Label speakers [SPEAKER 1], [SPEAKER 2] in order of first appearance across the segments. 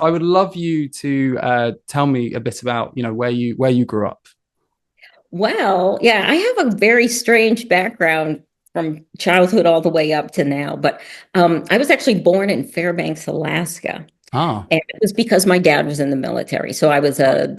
[SPEAKER 1] I would love you to tell me a bit about, where you grew up.
[SPEAKER 2] Well, yeah, I have a very strange background from childhood all the way up to now. But I was actually born in Fairbanks, Alaska.
[SPEAKER 1] Ah,
[SPEAKER 2] And it was because my dad was in the military. So I was
[SPEAKER 1] right.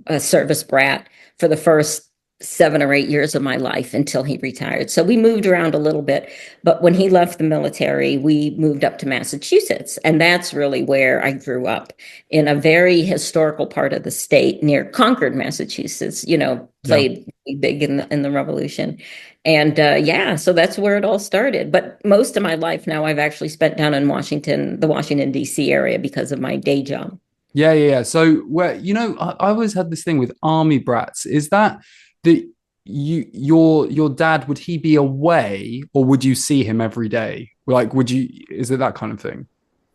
[SPEAKER 2] a service brat for the first 7 or 8 years of my life until he retired. So we moved around a little bit. But when he left the military, we moved up to Massachusetts. And that's really where I grew up in a very historical part of the state near Concord, Massachusetts,
[SPEAKER 1] Yeah.
[SPEAKER 2] played big in the Revolution. And yeah, so that's where it all started. But most of my life now, I've actually spent down in Washington, the Washington, D.C. area because of my day job.
[SPEAKER 1] Yeah, yeah, yeah. So where, I always had this thing with army brats. Is that the your dad, would he be away or would you see him every day? Like, is it that kind of thing?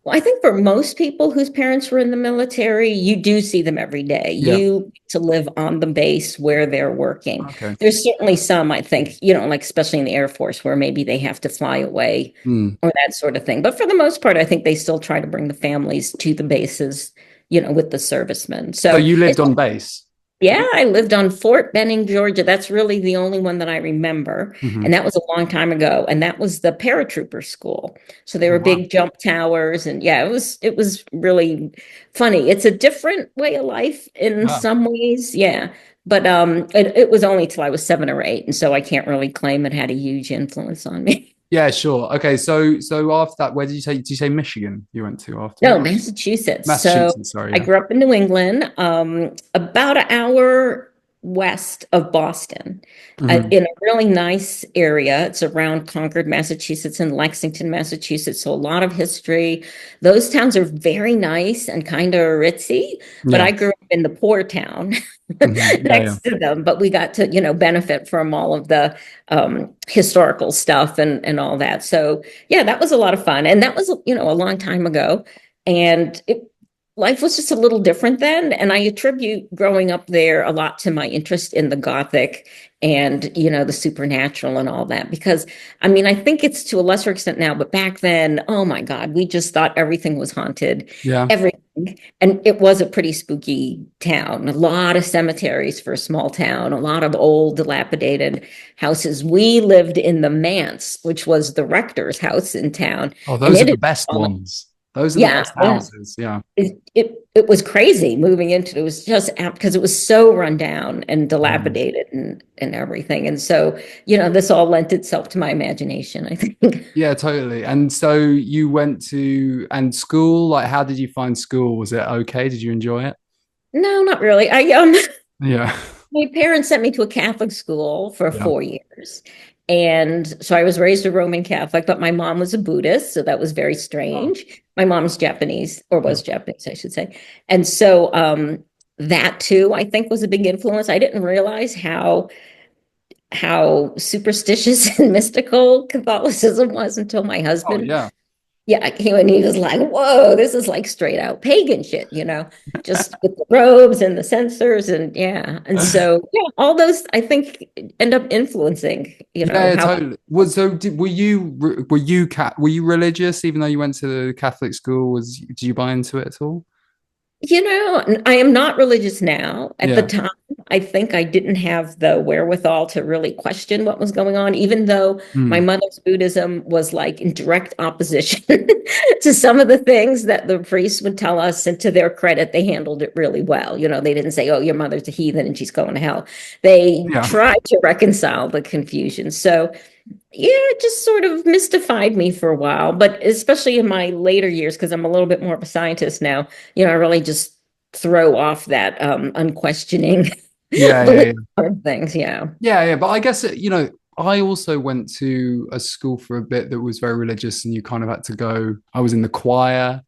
[SPEAKER 2] Well, I think for most people whose parents were in the military, you do see them every day.
[SPEAKER 1] Yeah.
[SPEAKER 2] You get to live on the base where they're working.
[SPEAKER 1] Okay.
[SPEAKER 2] There's certainly some, I think, like especially in the Air Force, where maybe they have to fly away
[SPEAKER 1] Hmm.
[SPEAKER 2] or that sort of thing. But for the most part, I think they still try to bring the families to the bases, with the servicemen.
[SPEAKER 1] So
[SPEAKER 2] So
[SPEAKER 1] you lived
[SPEAKER 2] it's
[SPEAKER 1] on base?
[SPEAKER 2] Yeah, I lived on Fort Benning, Georgia. That's really the only one that I remember.
[SPEAKER 1] Hmm.
[SPEAKER 2] And that was a long time ago. And that was the paratrooper school. So there
[SPEAKER 1] Oh,
[SPEAKER 2] were
[SPEAKER 1] wow.
[SPEAKER 2] big jump towers and yeah, it was really funny. It's a different way of life in
[SPEAKER 1] Yeah.
[SPEAKER 2] some ways. Yeah. But it was only till I was 7 or 8. And so I can't really claim it had a huge influence on me.
[SPEAKER 1] Yeah, sure. Okay, so after that, where did you say Michigan you went to after?
[SPEAKER 2] No, Massachusetts. So
[SPEAKER 1] Massachusetts, sorry,
[SPEAKER 2] I
[SPEAKER 1] yeah.
[SPEAKER 2] grew up in New England, about an hour west of Boston,
[SPEAKER 1] Hmm.
[SPEAKER 2] in a really nice area. It's around Concord, Massachusetts, and Lexington, Massachusetts. So a lot of history. Those towns are very nice and kind of ritzy, but
[SPEAKER 1] Yeah.
[SPEAKER 2] I grew up in the poor town
[SPEAKER 1] Yeah, yeah.
[SPEAKER 2] next to them. But we got to, benefit from all of the historical stuff and all that. So yeah, that was a lot of fun. And that was, a long time ago. And life was just a little different then. And I attribute growing up there a lot to my interest in the Gothic and, the supernatural and all that. Because, I mean, I think it's to a lesser extent now, but back then, oh my God, we just thought everything was haunted,
[SPEAKER 1] Yeah.
[SPEAKER 2] everything. And it was a pretty spooky town. A lot of cemeteries for a small town, a lot of old, dilapidated houses. We lived in the manse, which was the rector's house in town,
[SPEAKER 1] Oh,
[SPEAKER 2] and
[SPEAKER 1] those are
[SPEAKER 2] it
[SPEAKER 1] the
[SPEAKER 2] is
[SPEAKER 1] best
[SPEAKER 2] fallen.
[SPEAKER 1] ones. Those are the
[SPEAKER 2] Yeah,
[SPEAKER 1] best
[SPEAKER 2] well,
[SPEAKER 1] houses. Yeah.
[SPEAKER 2] it was crazy moving into it. It was just because it was so run down and
[SPEAKER 1] Mm.
[SPEAKER 2] dilapidated and everything. And so, this all lent itself to my imagination, I think.
[SPEAKER 1] Yeah, totally. And so you went to and school, like how did you find school? Was it okay? Did you enjoy it?
[SPEAKER 2] No, not really. I
[SPEAKER 1] Yeah.
[SPEAKER 2] My parents sent me to a Catholic school for
[SPEAKER 1] Yeah.
[SPEAKER 2] 4 years. And so I was raised a Roman Catholic, but my mom was a Buddhist. So that was very
[SPEAKER 1] Oh,
[SPEAKER 2] strange. My mom's Japanese, or
[SPEAKER 1] yeah.
[SPEAKER 2] was Japanese, I should say. And so that too, I think, was a big influence. I didn't realize how superstitious and mystical Catholicism was until my
[SPEAKER 1] Oh,
[SPEAKER 2] husband,
[SPEAKER 1] yeah.
[SPEAKER 2] yeah, and he was like, whoa, this is like straight out pagan shit, just with the robes and the censers and yeah. And so yeah, all those I think end up influencing,
[SPEAKER 1] Yeah, yeah,
[SPEAKER 2] how
[SPEAKER 1] totally. Were you religious even though you went to the Catholic school? Did you buy into it at all?
[SPEAKER 2] I am not religious now. At the
[SPEAKER 1] Yeah.
[SPEAKER 2] time, I think I didn't have the wherewithal to really question what was going on, even though my
[SPEAKER 1] Hmm.
[SPEAKER 2] mother's Buddhism was like in direct opposition to some of the things that the priests would tell us. And to their credit, they handled it really well. They didn't say, oh, your mother's a heathen and she's going to hell. They
[SPEAKER 1] Yeah.
[SPEAKER 2] tried to reconcile the confusion. So yeah, it just sort of mystified me for a while, but especially in my later years, because I'm a little bit more of a scientist now, I really just throw off that unquestioning
[SPEAKER 1] Yeah, yeah,
[SPEAKER 2] belief
[SPEAKER 1] yeah.
[SPEAKER 2] of things. Yeah.
[SPEAKER 1] Yeah, yeah. But I guess I also went to a school for a bit that was very religious, and you kind of had to go. I was in the choir,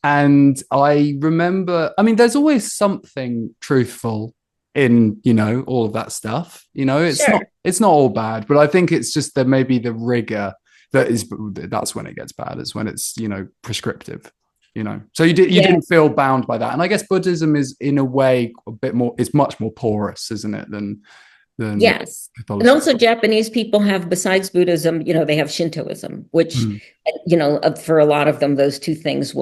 [SPEAKER 1] and I remember. I mean, there's always something truthful in all of that stuff.
[SPEAKER 2] Sure.
[SPEAKER 1] It's not all bad, but I think it's just that maybe the rigor that's when it gets bad. Is when it's prescriptive. So you
[SPEAKER 2] Yeah.
[SPEAKER 1] didn't feel bound by that, and I guess Buddhism is in a way a bit more. It's much more porous, isn't it, than
[SPEAKER 2] Yes. And
[SPEAKER 1] Catholicism.
[SPEAKER 2] also Japanese people have, besides Buddhism, they have Shintoism, which,
[SPEAKER 1] Mm.
[SPEAKER 2] for a lot of them, those two things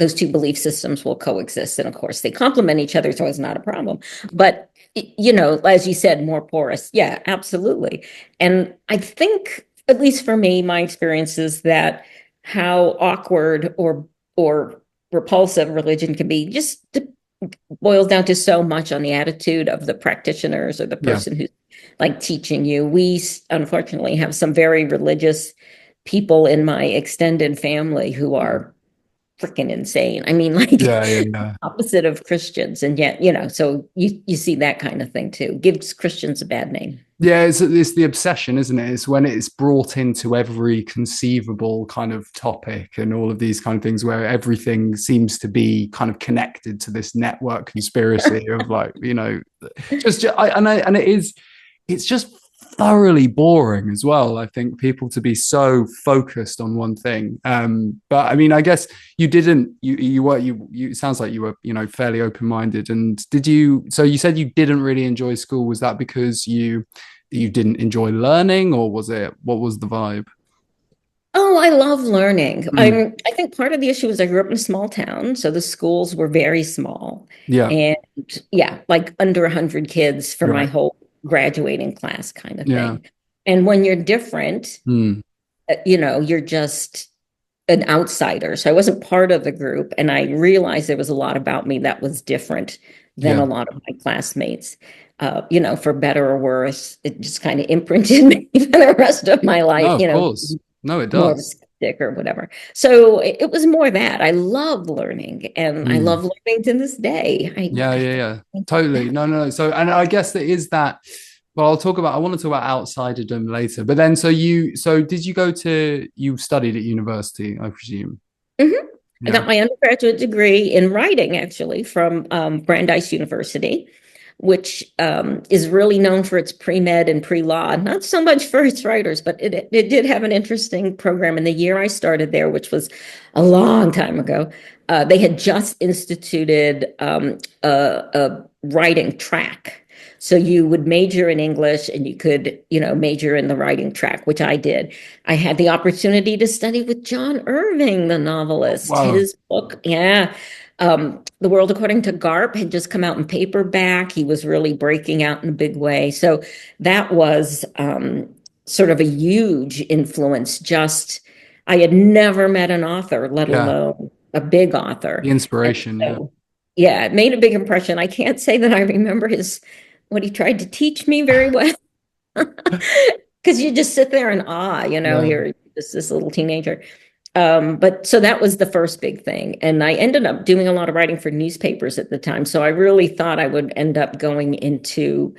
[SPEAKER 2] those two belief systems will coexist. And of course, they complement each other, so it's not a problem. But, as you said, more porous. Yeah, absolutely. And I think, at least for me, my experience is that how awkward or repulsive religion can be just boils down to so much on the attitude of the practitioners or the
[SPEAKER 1] Yeah.
[SPEAKER 2] person who's like teaching you. We unfortunately have some very religious people in my extended family who
[SPEAKER 1] Mm.
[SPEAKER 2] are freaking insane. I mean, like
[SPEAKER 1] Yeah, yeah, yeah.
[SPEAKER 2] opposite of Christians, and yet, so you see that kind of thing too. Gives Christians a bad name.
[SPEAKER 1] Yeah, it's the obsession, isn't it? It's when it's brought into every conceivable kind of topic and all of these kind of things where everything seems to be kind of connected to this network conspiracy of like, and it is, it's just thoroughly boring as well. I think people to be so focused on one thing. But I mean, I guess you didn't. You. It sounds like you were, fairly open minded. And did you? So you said you didn't really enjoy school. Was that because you didn't enjoy learning, or was it what was the vibe?
[SPEAKER 2] Oh, I love learning.
[SPEAKER 1] Mm,
[SPEAKER 2] I think part of the issue is I grew up in a small town, so the schools were very small.
[SPEAKER 1] yeah.
[SPEAKER 2] And yeah, like under 100 kids for my
[SPEAKER 1] Right.
[SPEAKER 2] whole graduating class kind of
[SPEAKER 1] Yeah.
[SPEAKER 2] thing. And when you're different,
[SPEAKER 1] Mm,
[SPEAKER 2] you're just an outsider. So I wasn't part of the group. And I realized there was a lot about me that was different than
[SPEAKER 1] yeah.
[SPEAKER 2] a lot of my classmates. For better or worse, it just kind of imprinted me for the rest of my
[SPEAKER 1] No,
[SPEAKER 2] life,
[SPEAKER 1] of course. No, it
[SPEAKER 2] more of a
[SPEAKER 1] does.
[SPEAKER 2] skeptic or whatever. So it was more that I love learning and I
[SPEAKER 1] Mm.
[SPEAKER 2] love learning to this day.
[SPEAKER 1] Yeah,
[SPEAKER 2] I
[SPEAKER 1] yeah, yeah. Totally. No, no, no. So, and I guess there is that. Well, I want to talk about outsiderdom later. But then, so did you you studied at university, I presume?
[SPEAKER 2] Mhm. I
[SPEAKER 1] Yeah.
[SPEAKER 2] got my undergraduate degree in writing, actually, from Brandeis University, which is really known for its pre-med and pre-law, not so much for its writers, but it did have an interesting program. In the year I started there, which was a long time ago, they had just instituted a writing track. So you would major in English and you could, major in the writing track, which I did. I had the opportunity to study with John Irving, the novelist.
[SPEAKER 1] Wow.
[SPEAKER 2] His book, yeah. The World According to Garp had just come out in paperback. He was really breaking out in a big way. So that was sort of a huge influence. I had never met an author, let
[SPEAKER 1] Yeah.
[SPEAKER 2] alone a big author.
[SPEAKER 1] The
[SPEAKER 2] And
[SPEAKER 1] inspiration. Yeah.
[SPEAKER 2] so, yeah, it made a big impression. I can't say that I remember what he tried to teach me very well. Because you just sit there in awe,
[SPEAKER 1] Yeah.
[SPEAKER 2] you're just this little teenager. But so that was the first big thing. And I ended up doing a lot of writing for newspapers at the time. So I really thought I would end up going into,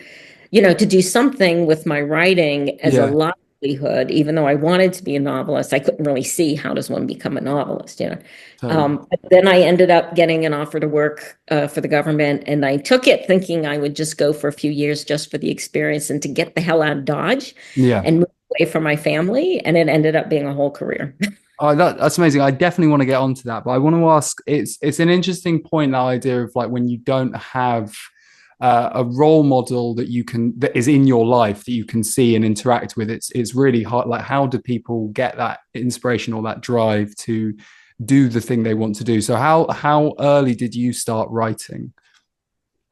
[SPEAKER 2] to do something with my writing as a
[SPEAKER 1] Yeah.
[SPEAKER 2] livelihood, even though I wanted to be a novelist. I couldn't really see how does one become a novelist.
[SPEAKER 1] Totally.
[SPEAKER 2] But then I ended up getting an offer to work for the government, and I took it thinking I would just go for a few years just for the experience and to get the hell out of Dodge
[SPEAKER 1] Yeah.
[SPEAKER 2] and move away from my family. And it ended up being a whole career.
[SPEAKER 1] Oh, that's amazing. I definitely want to get onto that, but I want to ask. It's an interesting point, that idea of like when you don't have a role model that is in your life that you can see and interact with. It's really hard. Like, how do people get that inspiration or that drive to do the thing they want to do? So how early did you start writing?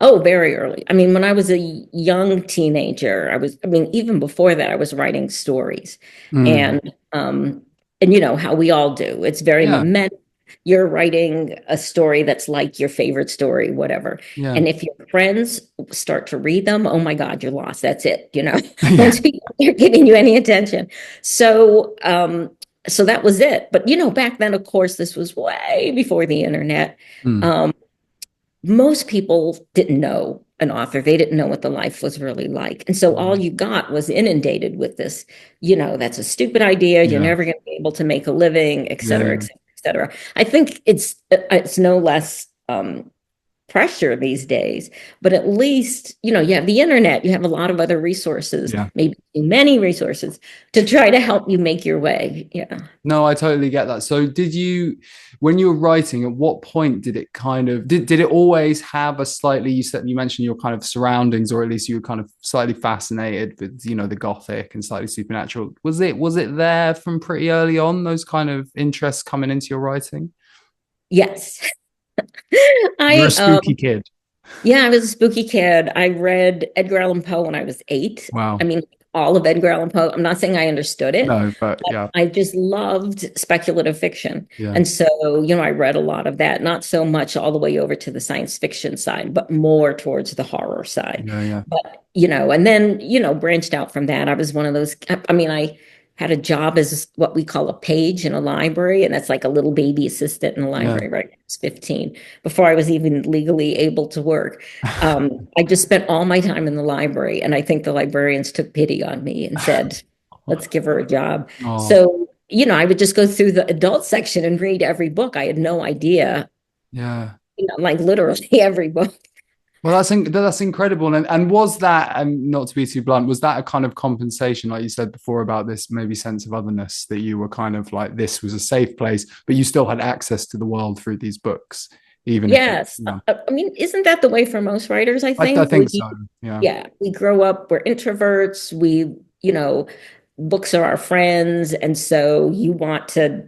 [SPEAKER 2] Oh, very early. I mean, when I was a young teenager, I mean, even before that, I was writing stories.
[SPEAKER 1] Mm,
[SPEAKER 2] And how we all do. It's very
[SPEAKER 1] yeah,
[SPEAKER 2] momentum. You're writing a story that's like your favorite story, whatever.
[SPEAKER 1] yeah,
[SPEAKER 2] And if your friends start to read them, oh my God, you're lost. That's it.
[SPEAKER 1] yeah.
[SPEAKER 2] Once people are giving you any attention. So that was it. But back then, of course, this was way before the internet.
[SPEAKER 1] Mm,
[SPEAKER 2] Um, Most people didn't know an author. They didn't know what the life was really like. And so all you got was inundated with this, that's a stupid idea. You're
[SPEAKER 1] yeah,
[SPEAKER 2] never going to be able to make a living, et
[SPEAKER 1] yeah,
[SPEAKER 2] cetera, et
[SPEAKER 1] yeah,
[SPEAKER 2] cetera, et cetera. I think it's no less pressure these days, but at least, you have the internet, you have a lot of other resources,
[SPEAKER 1] yeah.
[SPEAKER 2] maybe too many resources to try to help you make your way. Yeah.
[SPEAKER 1] No, I totally get that. So when you were writing, at what point did it kind of did it always have a slightly, you mentioned your kind of surroundings, or at least you were kind of slightly fascinated with, the Gothic and slightly supernatural. Was it there from pretty early on, those kind of interests coming into your writing?
[SPEAKER 2] Yes.
[SPEAKER 1] You're a
[SPEAKER 2] I
[SPEAKER 1] spooky kid.
[SPEAKER 2] Yeah, I was a spooky kid. I read Edgar Allan Poe when I was 8. I
[SPEAKER 1] Wow.
[SPEAKER 2] mean, all of Edgar Allan Poe. I'm not saying I understood it,
[SPEAKER 1] No, but
[SPEAKER 2] but
[SPEAKER 1] yeah,
[SPEAKER 2] I just loved speculative fiction.
[SPEAKER 1] yeah,
[SPEAKER 2] And so, I read a lot of that, not so much all the way over to the science fiction side, but more towards the horror side.
[SPEAKER 1] yeah, yeah,
[SPEAKER 2] But, and then, branched out from that. I was one of those, I mean, I had a job as what we call a page in a library, and that's like a little baby assistant in a
[SPEAKER 1] yeah.
[SPEAKER 2] library, right? I was 15 before I was even legally able to work. I just spent all my time in the library, and I think the librarians took pity on me and said, let's give her a job.
[SPEAKER 1] Oh,
[SPEAKER 2] So, I would just go through the adult section and read every book. I had no idea,
[SPEAKER 1] yeah.
[SPEAKER 2] like literally every book.
[SPEAKER 1] Well, that's incredible. And was that, and not to be too blunt, was that a kind of compensation, like you said before, about this maybe sense of otherness that you were kind of like this was a safe place, but you still had access to the world through these books, even if,
[SPEAKER 2] Yes.
[SPEAKER 1] yeah,
[SPEAKER 2] I mean, isn't that the way for most writers, I
[SPEAKER 1] I
[SPEAKER 2] think?
[SPEAKER 1] think so. Yeah.
[SPEAKER 2] Yeah, we grow up, we're introverts, you know, books are our friends. And so you want to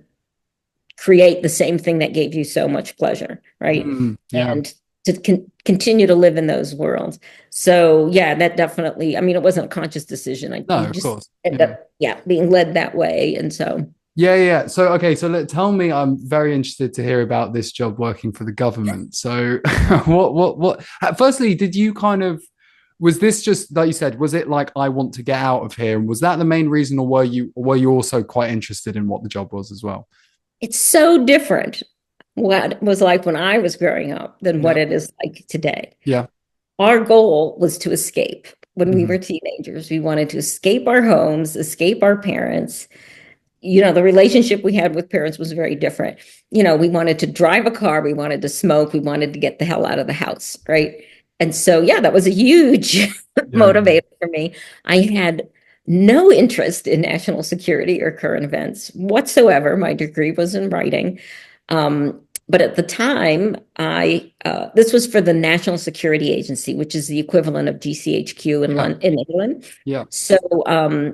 [SPEAKER 2] create the same thing that gave you so much pleasure, right?
[SPEAKER 1] Yeah.
[SPEAKER 2] And to continue to live in those worlds. So yeah, that definitely, I mean, it wasn't a conscious decision.
[SPEAKER 1] No,
[SPEAKER 2] You
[SPEAKER 1] of
[SPEAKER 2] just
[SPEAKER 1] course.
[SPEAKER 2] end
[SPEAKER 1] Yeah.
[SPEAKER 2] up, yeah, being led that way. And so,
[SPEAKER 1] Yeah, yeah. So, okay, so tell me, I'm very interested to hear about this job working for the government. So, firstly, did you kind of, was this just, like you said, was it like, I want to get out of here? And was that the main reason, or were you also quite interested in what the job was as well?
[SPEAKER 2] it's so different what it was like when I was growing up than what
[SPEAKER 1] Yeah.
[SPEAKER 2] it is like today.
[SPEAKER 1] Yeah.
[SPEAKER 2] Our goal was to escape. When we
[SPEAKER 1] Hmm.
[SPEAKER 2] were teenagers, we wanted to escape our homes, escape our parents. The relationship we had with parents was very different. We wanted to drive a car, we wanted to smoke, we wanted to get the hell out of the house, right? And so, yeah, that was a huge
[SPEAKER 1] Yeah.
[SPEAKER 2] motivator for me. I had no interest in national security or current events whatsoever. My degree was in writing. But at the time, this was for the National Security Agency, which is the equivalent of GCHQ in
[SPEAKER 1] Yeah.
[SPEAKER 2] London, in England.
[SPEAKER 1] Yeah.
[SPEAKER 2] So, I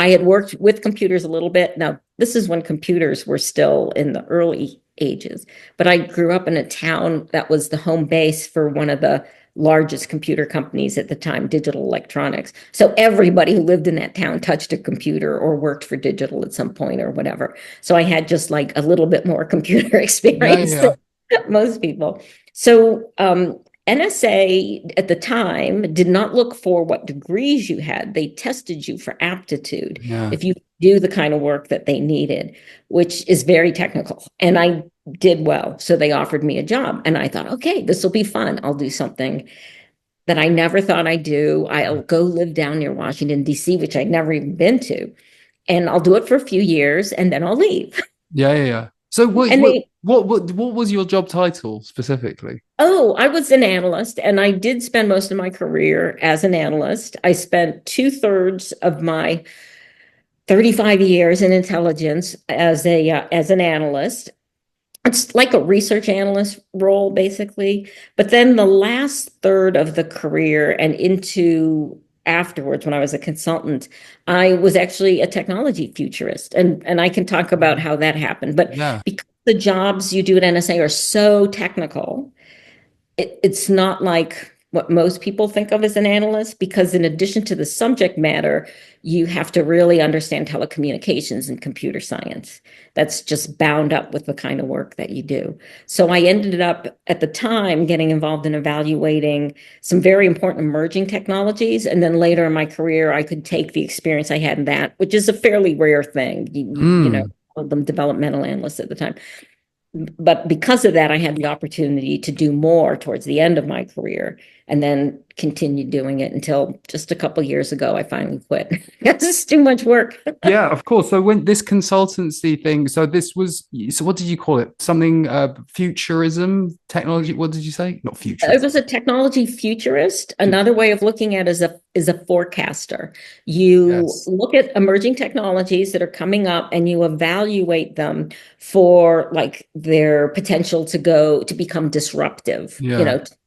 [SPEAKER 2] had worked with computers a little bit. Now, this is when computers were still in the early ages, but I grew up in a town that was the home base for one of the largest computer companies at the time, Digital Electronics. So everybody who lived in that town touched a computer or worked for digital at some point or whatever. So I had just like a little bit more computer
[SPEAKER 1] Yeah.
[SPEAKER 2] experience than
[SPEAKER 1] Yeah.
[SPEAKER 2] most people. So NSA at the time did not look for what degrees you had. They tested you for aptitude
[SPEAKER 1] Yeah.
[SPEAKER 2] if you do the kind of work that they needed, which is very technical. And I did well. So they offered me a job. And I thought, okay, this will be fun. I'll do something that I never thought I'd do. I'll go live down near Washington, D.C., which I'd never even been to. And I'll do it for a few years and then I'll leave.
[SPEAKER 1] Yeah. Yeah. Yeah. So,
[SPEAKER 2] And they
[SPEAKER 1] what was your job title specifically?
[SPEAKER 2] Oh, I was an analyst, and I did spend most of my career as an analyst. I spent two-thirds of my 35 years in intelligence as an analyst. It's like a research analyst role, basically. But then the last third of the career and into afterwards, when I was a consultant, I was actually a technology futurist. And I can talk about how that happened. But
[SPEAKER 1] Yeah.
[SPEAKER 2] because the jobs you do at NSA are so technical, it's not like what most people think of as an analyst, because in addition to the subject matter, you have to really understand telecommunications and computer science. That's just bound up with the kind of work that you do. So I ended up at the time getting involved in evaluating some very important emerging technologies. And then later in my career, I could take the experience I had in that, which is a fairly rare thing.
[SPEAKER 1] Mm.
[SPEAKER 2] Called them developmental analysts at the time. But because of that, I had the opportunity to do more towards the end of my career, and then continued doing it until just a couple of years ago, I finally quit. It's just too much work.
[SPEAKER 1] Yeah, of course. So when this consultancy thing, so what did you call it? Something futurism technology. What did you say? Not
[SPEAKER 2] I
[SPEAKER 1] futurism.
[SPEAKER 2] was a technology futurist. Another way of looking at it is a forecaster. You
[SPEAKER 1] Yes.
[SPEAKER 2] look at emerging technologies that are coming up and you evaluate them for like their potential to become disruptive,
[SPEAKER 1] Yeah.
[SPEAKER 2] to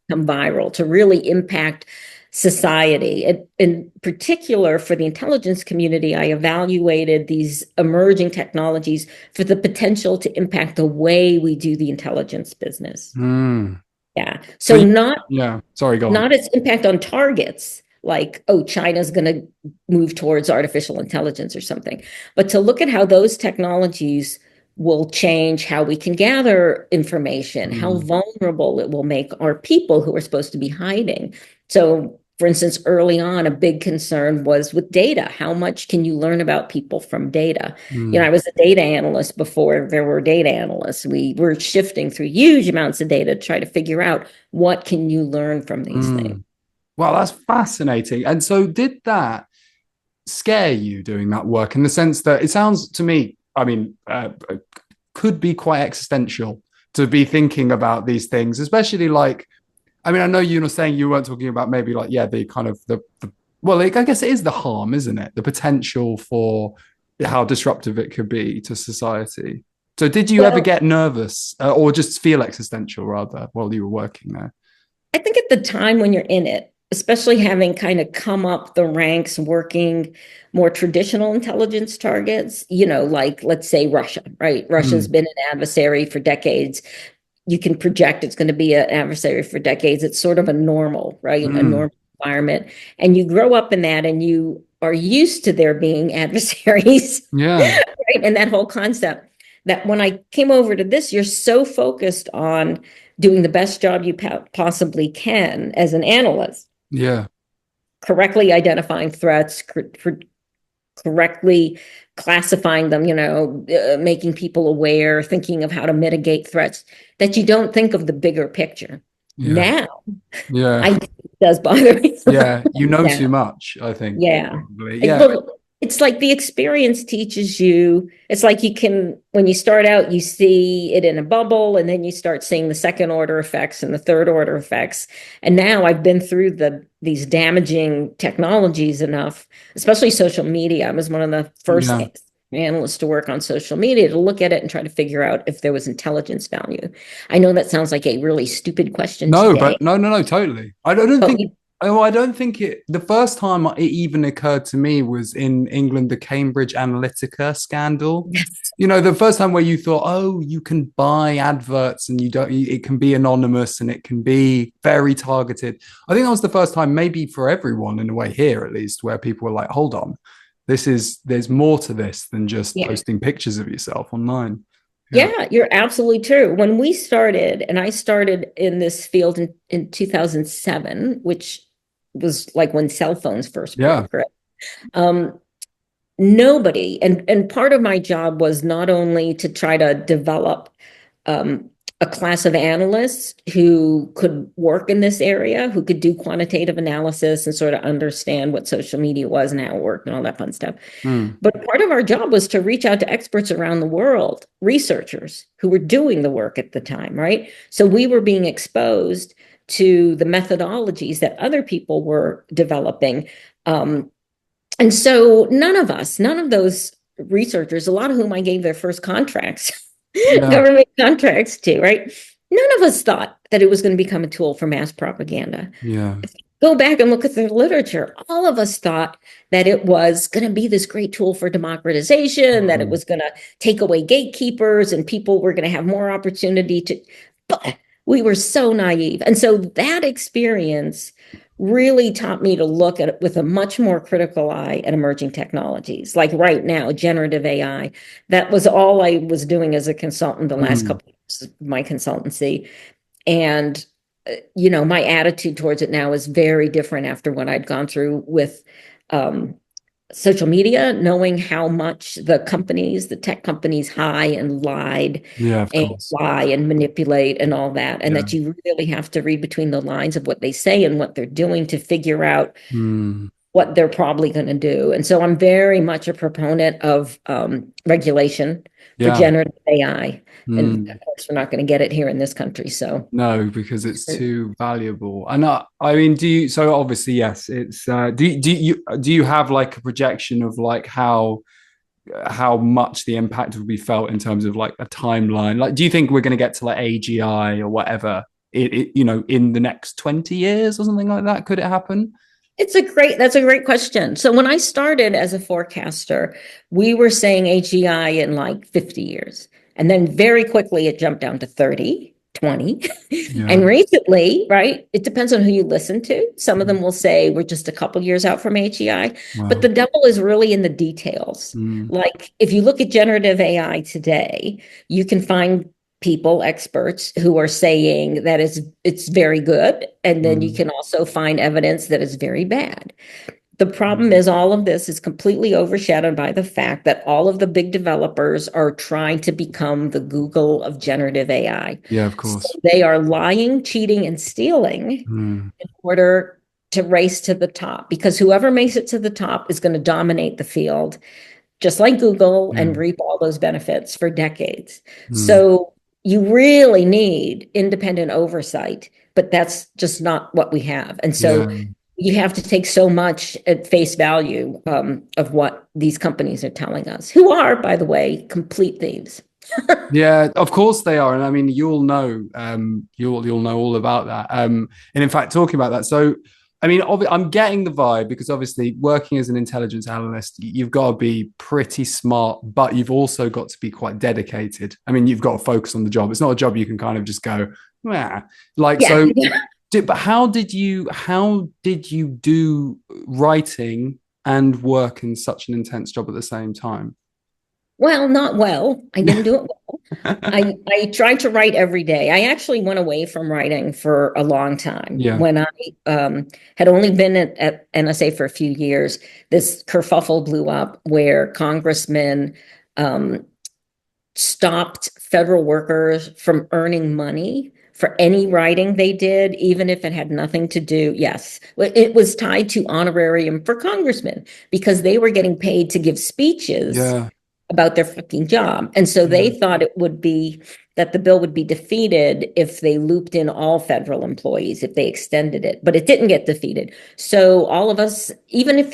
[SPEAKER 2] become viral, to really impact society. In particular, for the intelligence community, I evaluated these emerging technologies for the potential to impact the way we do the intelligence business.
[SPEAKER 1] Mm.
[SPEAKER 2] Yeah.
[SPEAKER 1] So
[SPEAKER 2] So not
[SPEAKER 1] yeah, sorry, go on.
[SPEAKER 2] not its impact on targets, like, oh, China's going to move towards artificial intelligence or something, but to look at how those technologies will change how we can gather information, how
[SPEAKER 1] Mm.
[SPEAKER 2] vulnerable it will make our people who are supposed to be hiding. So, for instance, early on, a big concern was with data. How much can you learn about people from data? You know,
[SPEAKER 1] Mm.
[SPEAKER 2] I was a data analyst before there were data analysts. We were shifting through huge amounts of data to try to figure out what can you learn from these things.
[SPEAKER 1] Mm. Wow, that's fascinating. And so, did that scare you doing that work in the sense that it sounds to me, I mean, could be quite existential to be thinking about these things, especially like, I mean, I know you were saying you weren't talking about maybe like, yeah, the kind of the well, I guess it is the harm, isn't it? The potential for how disruptive it could be to society. So, did you ever
[SPEAKER 2] Well,
[SPEAKER 1] get nervous or just feel existential rather while you were working there?
[SPEAKER 2] I think at the time when you're in it, especially having kind of come up the ranks working more traditional intelligence targets, you know, like let's say Russia, right? Russia's
[SPEAKER 1] Mm.
[SPEAKER 2] been an adversary for decades. You can project it's going to be an adversary for decades. It's sort of a normal, right? A
[SPEAKER 1] Mm.
[SPEAKER 2] normal environment. And you grow up in that and you are used to there being adversaries,
[SPEAKER 1] Yeah.
[SPEAKER 2] right? And that whole concept that when I came over to this, you're so focused on doing the best job you possibly can as an analyst,
[SPEAKER 1] Yeah.
[SPEAKER 2] correctly identifying threats, correctly classifying them, making people aware, thinking of how to mitigate threats, that you don't think of the bigger picture.
[SPEAKER 1] Yeah.
[SPEAKER 2] Now,
[SPEAKER 1] Yeah.
[SPEAKER 2] I it does bother me.
[SPEAKER 1] Yeah. You know
[SPEAKER 2] Yeah.
[SPEAKER 1] too much, I think,
[SPEAKER 2] Yeah.
[SPEAKER 1] probably. Yeah.
[SPEAKER 2] Well, it's like the experience teaches you. It's like you can, when you start out, you see it in a bubble, and then you start seeing the second order effects and the third order effects. And now I've been through these damaging technologies enough, especially social media. I was one of the first
[SPEAKER 1] Yeah.
[SPEAKER 2] analysts to work on social media to look at it and try to figure out if there was intelligence value. I know that sounds like a really stupid question
[SPEAKER 1] No,
[SPEAKER 2] today,
[SPEAKER 1] but no, totally. I don't
[SPEAKER 2] but
[SPEAKER 1] think. Oh, I don't think it. The first time it even occurred to me was in England, the Cambridge Analytica scandal.
[SPEAKER 2] yes,
[SPEAKER 1] You know, the first time where you thought, oh, you can buy adverts and you don't. It can be anonymous and it can be very targeted. I think that was the first time, maybe for everyone in a way here at least, where people were like, hold on, there's more to this than just
[SPEAKER 2] yeah.
[SPEAKER 1] posting pictures of yourself online. Yeah.
[SPEAKER 2] Yeah, you're absolutely true. When we started, and I started in this field in 2007, which was like when cell phones first
[SPEAKER 1] Yeah.
[SPEAKER 2] broke, right? Um, Nobody, and part of my job was not only to try to develop um, a class of analysts who could work in this area, who could do quantitative analysis and sort of understand what social media was and how it worked and all that fun stuff.
[SPEAKER 1] Mm.
[SPEAKER 2] But part of our job was to reach out to experts around the world, researchers who were doing the work at the time, right? So we were being exposed to the methodologies that other people were developing. And so none of those researchers, a lot of whom I gave their first contracts,
[SPEAKER 1] Yeah.
[SPEAKER 2] government contracts to, right? None of us thought that it was going to become a tool for mass propaganda.
[SPEAKER 1] Yeah.
[SPEAKER 2] Go back and look at the literature. All of us thought that it was going to be this great tool for democratization, that it
[SPEAKER 1] Mm.
[SPEAKER 2] was going to take away gatekeepers and people were going to have more opportunity to, but we were so naive. And so that experience really taught me to look at it with a much more critical eye at emerging technologies. Like right now, generative AI. That was all I was doing as a consultant the last
[SPEAKER 1] Mm.
[SPEAKER 2] couple of years of my consultancy. And my attitude towards it now is very different after what I'd gone through with um, social media, knowing how much the tech companies,
[SPEAKER 1] Yeah, of course.
[SPEAKER 2] lie and manipulate and all that, and
[SPEAKER 1] Yeah.
[SPEAKER 2] that you really have to read between the lines of what they say and what they're doing to figure out
[SPEAKER 1] Mm.
[SPEAKER 2] what they're probably going to do. And so I'm very much a proponent of regulation for
[SPEAKER 1] Yeah.
[SPEAKER 2] generative AI. And
[SPEAKER 1] Mm.
[SPEAKER 2] of course, we're not going to get it here in this country. So
[SPEAKER 1] No, because it's too valuable. And I mean, do you? So obviously, yes. It's. Do you have like a projection of like how much the impact will be felt in terms of like a timeline? Like, do you think we're going to get to like AGI or whatever in the next 20 years or something like that? Could it happen?
[SPEAKER 2] That's a great question. So when I started as a forecaster, we were saying AGI in like 50 years. And then very quickly it jumped down to 30, 20.
[SPEAKER 1] Yeah.
[SPEAKER 2] And recently, right, it depends on who you listen to. Some of them will say we're just a couple years out from AGI, but the
[SPEAKER 1] Wow.
[SPEAKER 2] devil is really in the details.
[SPEAKER 1] Mm,
[SPEAKER 2] Like if you look at generative AI today, you can find people, experts who are saying that it's very good, and then you
[SPEAKER 1] mm,
[SPEAKER 2] can also find evidence that it's very bad. The problem
[SPEAKER 1] mm.
[SPEAKER 2] is all of this is completely overshadowed by the fact that all of the big developers are trying to become the Google of generative AI.
[SPEAKER 1] Yeah, of
[SPEAKER 2] So
[SPEAKER 1] course.
[SPEAKER 2] they are lying, cheating, and stealing
[SPEAKER 1] Mm,
[SPEAKER 2] in order to race to the top, because whoever makes it to the top is going to dominate the field just like Google, and
[SPEAKER 1] mm,
[SPEAKER 2] reap all those benefits for decades.
[SPEAKER 1] mm.
[SPEAKER 2] So you really need independent oversight, but that's just not what we have. And so
[SPEAKER 1] Yeah.
[SPEAKER 2] you have to take so much at face value of what these companies are telling us, who are, by the way, complete thieves.
[SPEAKER 1] Yeah, of course they are, and I mean you'll know, you'll know all about that. And in fact, talking about that, so I mean, I'm getting the vibe because obviously working as an intelligence analyst, you've got to be pretty smart, but you've also got to be quite dedicated. I mean, you've got to focus on the job. It's not a job you can kind of just go, yeah, like
[SPEAKER 2] Yeah.
[SPEAKER 1] so. But how did you do writing and work in such an intense job at the same time?
[SPEAKER 2] Well, not well. I didn't do it well. I tried to write every day. I actually went away from writing for a long time.
[SPEAKER 1] Yeah.
[SPEAKER 2] When I had only been at NSA for a few years, this kerfuffle blew up where congressmen um, stopped federal workers from earning money for any writing they did, even if it had nothing to do. Yes, it was tied to honorarium for congressmen because they were getting paid to give speeches
[SPEAKER 1] Yeah.
[SPEAKER 2] about their fucking job. And so they
[SPEAKER 1] Yeah.
[SPEAKER 2] thought it would be that the bill would be defeated if they looped in all federal employees, if they extended it, but it didn't get defeated. So all of us, even if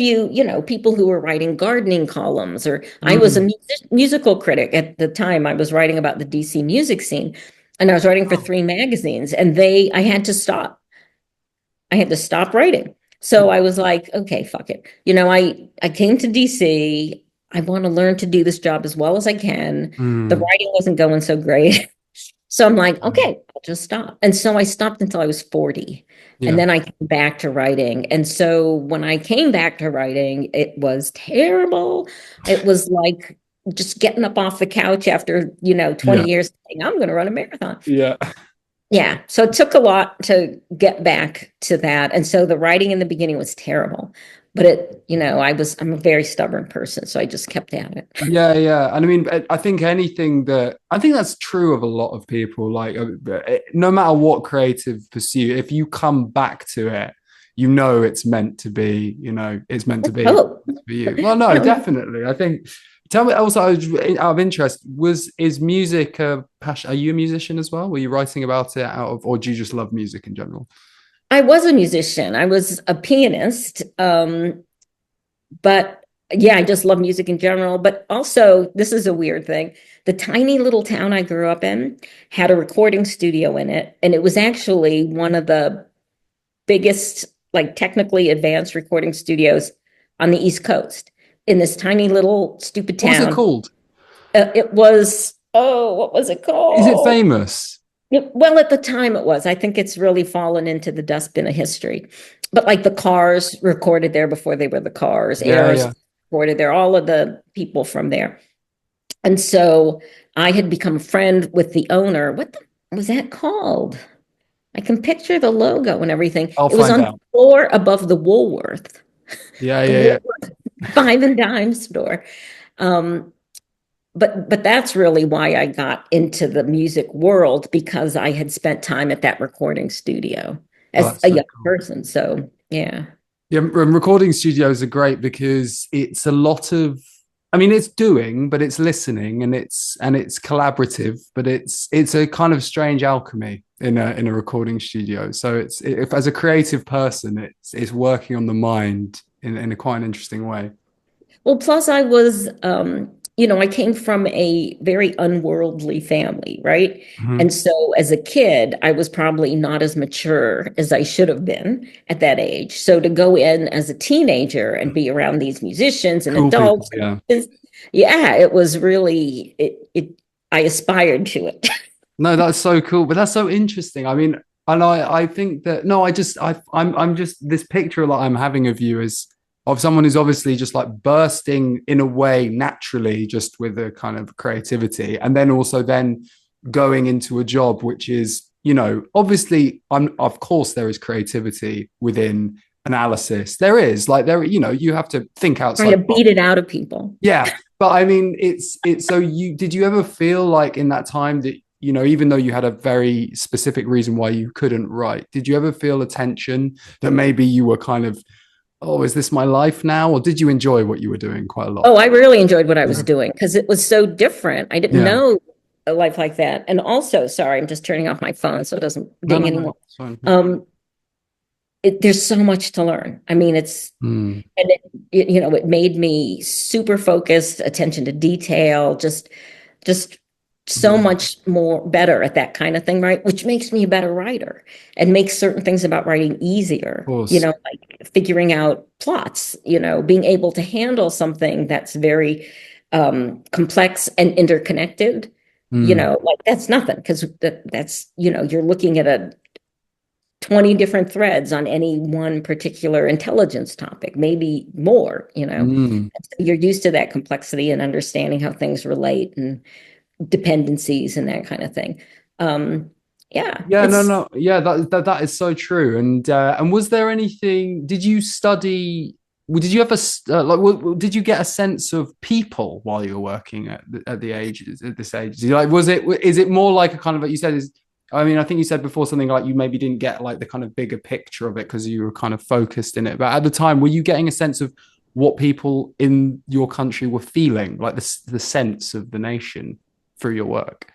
[SPEAKER 2] people who were writing gardening columns, or I was a
[SPEAKER 1] Mm.
[SPEAKER 2] musical critic at the time, I was writing about the DC music scene, and I was writing for
[SPEAKER 1] Oh.
[SPEAKER 2] 3 magazines, and I had to stop. I had to stop writing. So I was like, okay, fuck it. I came to DC. I want to learn to do this job as well as I can. The
[SPEAKER 1] Mm.
[SPEAKER 2] writing wasn't going so great. So I'm like,
[SPEAKER 1] Mm.
[SPEAKER 2] okay, I'll just stop. And so I stopped until I was 40. And
[SPEAKER 1] Yeah.
[SPEAKER 2] then I came back to writing. And so when I came back to writing, it was terrible. It was like just getting up off the couch after, 20
[SPEAKER 1] Yeah.
[SPEAKER 2] years saying, I'm going to run a marathon.
[SPEAKER 1] Yeah.
[SPEAKER 2] Yeah. So it took a lot to get back to that. And so the writing in the beginning was terrible. But I'm a very stubborn person, so I just kept at it.
[SPEAKER 1] Yeah, yeah. And I mean, I think that's true of a lot of people. Like, no matter what creative pursuit, if you come back to it, it's meant to be, it's meant to be
[SPEAKER 2] Oh,
[SPEAKER 1] for you. Well, no, definitely. I think, tell me also, out of interest, is music a passion? Are you a musician as well? Were you writing about it or do you just love music in general?
[SPEAKER 2] I was a musician. I was a pianist. But yeah, I just love music in general. But also, this is a weird thing. The tiny little town I grew up in had a recording studio in it, and it was actually one of the biggest, like technically advanced recording studios on the East Coast in this tiny little stupid
[SPEAKER 1] What was it
[SPEAKER 2] town.
[SPEAKER 1] called?
[SPEAKER 2] It was, oh, what was it
[SPEAKER 1] Is it
[SPEAKER 2] called?
[SPEAKER 1] famous?
[SPEAKER 2] Well, at the time it was. I think it's really fallen into the dustbin of history. But like the Cars recorded there before they were the Cars,
[SPEAKER 1] Yeah,
[SPEAKER 2] Airs
[SPEAKER 1] yeah.
[SPEAKER 2] recorded there, all of the people from there. And so I had become a friend with the owner. What was that called? I can picture the logo and everything.
[SPEAKER 1] I'll
[SPEAKER 2] It was
[SPEAKER 1] find
[SPEAKER 2] on the
[SPEAKER 1] out.
[SPEAKER 2] floor above the Woolworth,
[SPEAKER 1] Yeah,
[SPEAKER 2] the
[SPEAKER 1] yeah, yeah.
[SPEAKER 2] Woolworth five and dime store. Um, but that's really why I got into the music world, because I had spent time at that recording studio
[SPEAKER 1] Oh,
[SPEAKER 2] as
[SPEAKER 1] that's
[SPEAKER 2] a
[SPEAKER 1] so
[SPEAKER 2] young
[SPEAKER 1] cool.
[SPEAKER 2] person. So yeah.
[SPEAKER 1] Yeah, recording studios are great because it's a lot of, I mean, it's doing, but it's listening and it's collaborative, but it's a kind of strange alchemy in a recording studio. So if as a creative person, it's working on the mind in a quite an interesting way.
[SPEAKER 2] Well, plus I was I came from a very unworldly family, right? And
[SPEAKER 1] Mhm.
[SPEAKER 2] so as a kid, I was probably not as mature as I should have been at that age. So to go in as a teenager and be around these musicians and
[SPEAKER 1] Cool people,
[SPEAKER 2] adults,
[SPEAKER 1] yeah.
[SPEAKER 2] yeah, it was really I aspired to it.
[SPEAKER 1] No, that's so cool, but that's so interesting. I mean, and I think that no, I'm just this picture that I'm having of you as of someone who's obviously just like bursting in a way naturally, just with a kind of creativity, and then also then going into a job which is, obviously, I'm of course there is creativity within analysis. There is like there, you have to think
[SPEAKER 2] Trying
[SPEAKER 1] outside
[SPEAKER 2] to
[SPEAKER 1] the box.
[SPEAKER 2] beat it out of people.
[SPEAKER 1] Yeah, but I mean, it's so you did you ever feel like in that time that even though you had a very specific reason why you couldn't write, did you ever feel a tension that maybe you were kind of, oh, is this my life now, or did you enjoy what you were doing quite a lot?
[SPEAKER 2] Oh, I really enjoyed what I was
[SPEAKER 1] Yeah,
[SPEAKER 2] doing because it was so different. I didn't
[SPEAKER 1] yeah.
[SPEAKER 2] know a life like that. And also, sorry, I'm just turning off my phone so it doesn't
[SPEAKER 1] No,
[SPEAKER 2] ding
[SPEAKER 1] no, no.
[SPEAKER 2] anymore.
[SPEAKER 1] It's fine.
[SPEAKER 2] Um, there's so much to learn. I mean,
[SPEAKER 1] Mm,
[SPEAKER 2] and it made me super focused, attention to detail, just so
[SPEAKER 1] mm,
[SPEAKER 2] much more better at that kind of thing, right? Which makes me a better writer and makes certain things about writing
[SPEAKER 1] of
[SPEAKER 2] easier,
[SPEAKER 1] course.
[SPEAKER 2] like figuring out plots, being able to handle something that's very complex and interconnected,
[SPEAKER 1] Mm,
[SPEAKER 2] like that's nothing because that's, you're looking at a 20 different threads on any one particular intelligence topic, maybe more,
[SPEAKER 1] mm.
[SPEAKER 2] You're used to that complexity and understanding how things relate and dependencies and that kind of thing. Um, yeah,
[SPEAKER 1] Yeah, no,
[SPEAKER 2] it's
[SPEAKER 1] no, yeah, that is so true. And was there anything? Did you study? Did you ever did you get a sense of people while you were working at the age at this age? Like, is it more like a kind of, you said is? I mean, I think you said before something like you maybe didn't get like the kind of bigger picture of it because you were kind of focused in it. But at the time, were you getting a sense of what people in your country were feeling, like the sense of the nation through your work?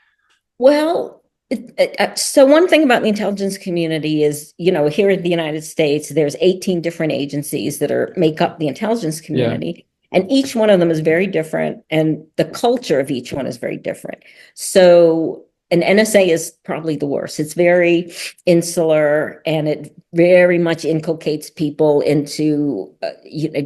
[SPEAKER 2] well, so one thing about the intelligence community is, here in the United States, there's 18 different agencies that make up the intelligence
[SPEAKER 1] Yeah.
[SPEAKER 2] community, and each one of them is very different, and the culture of each one is very different. So an NSA is probably the worst. It's very insular, and it very much inculcates people into,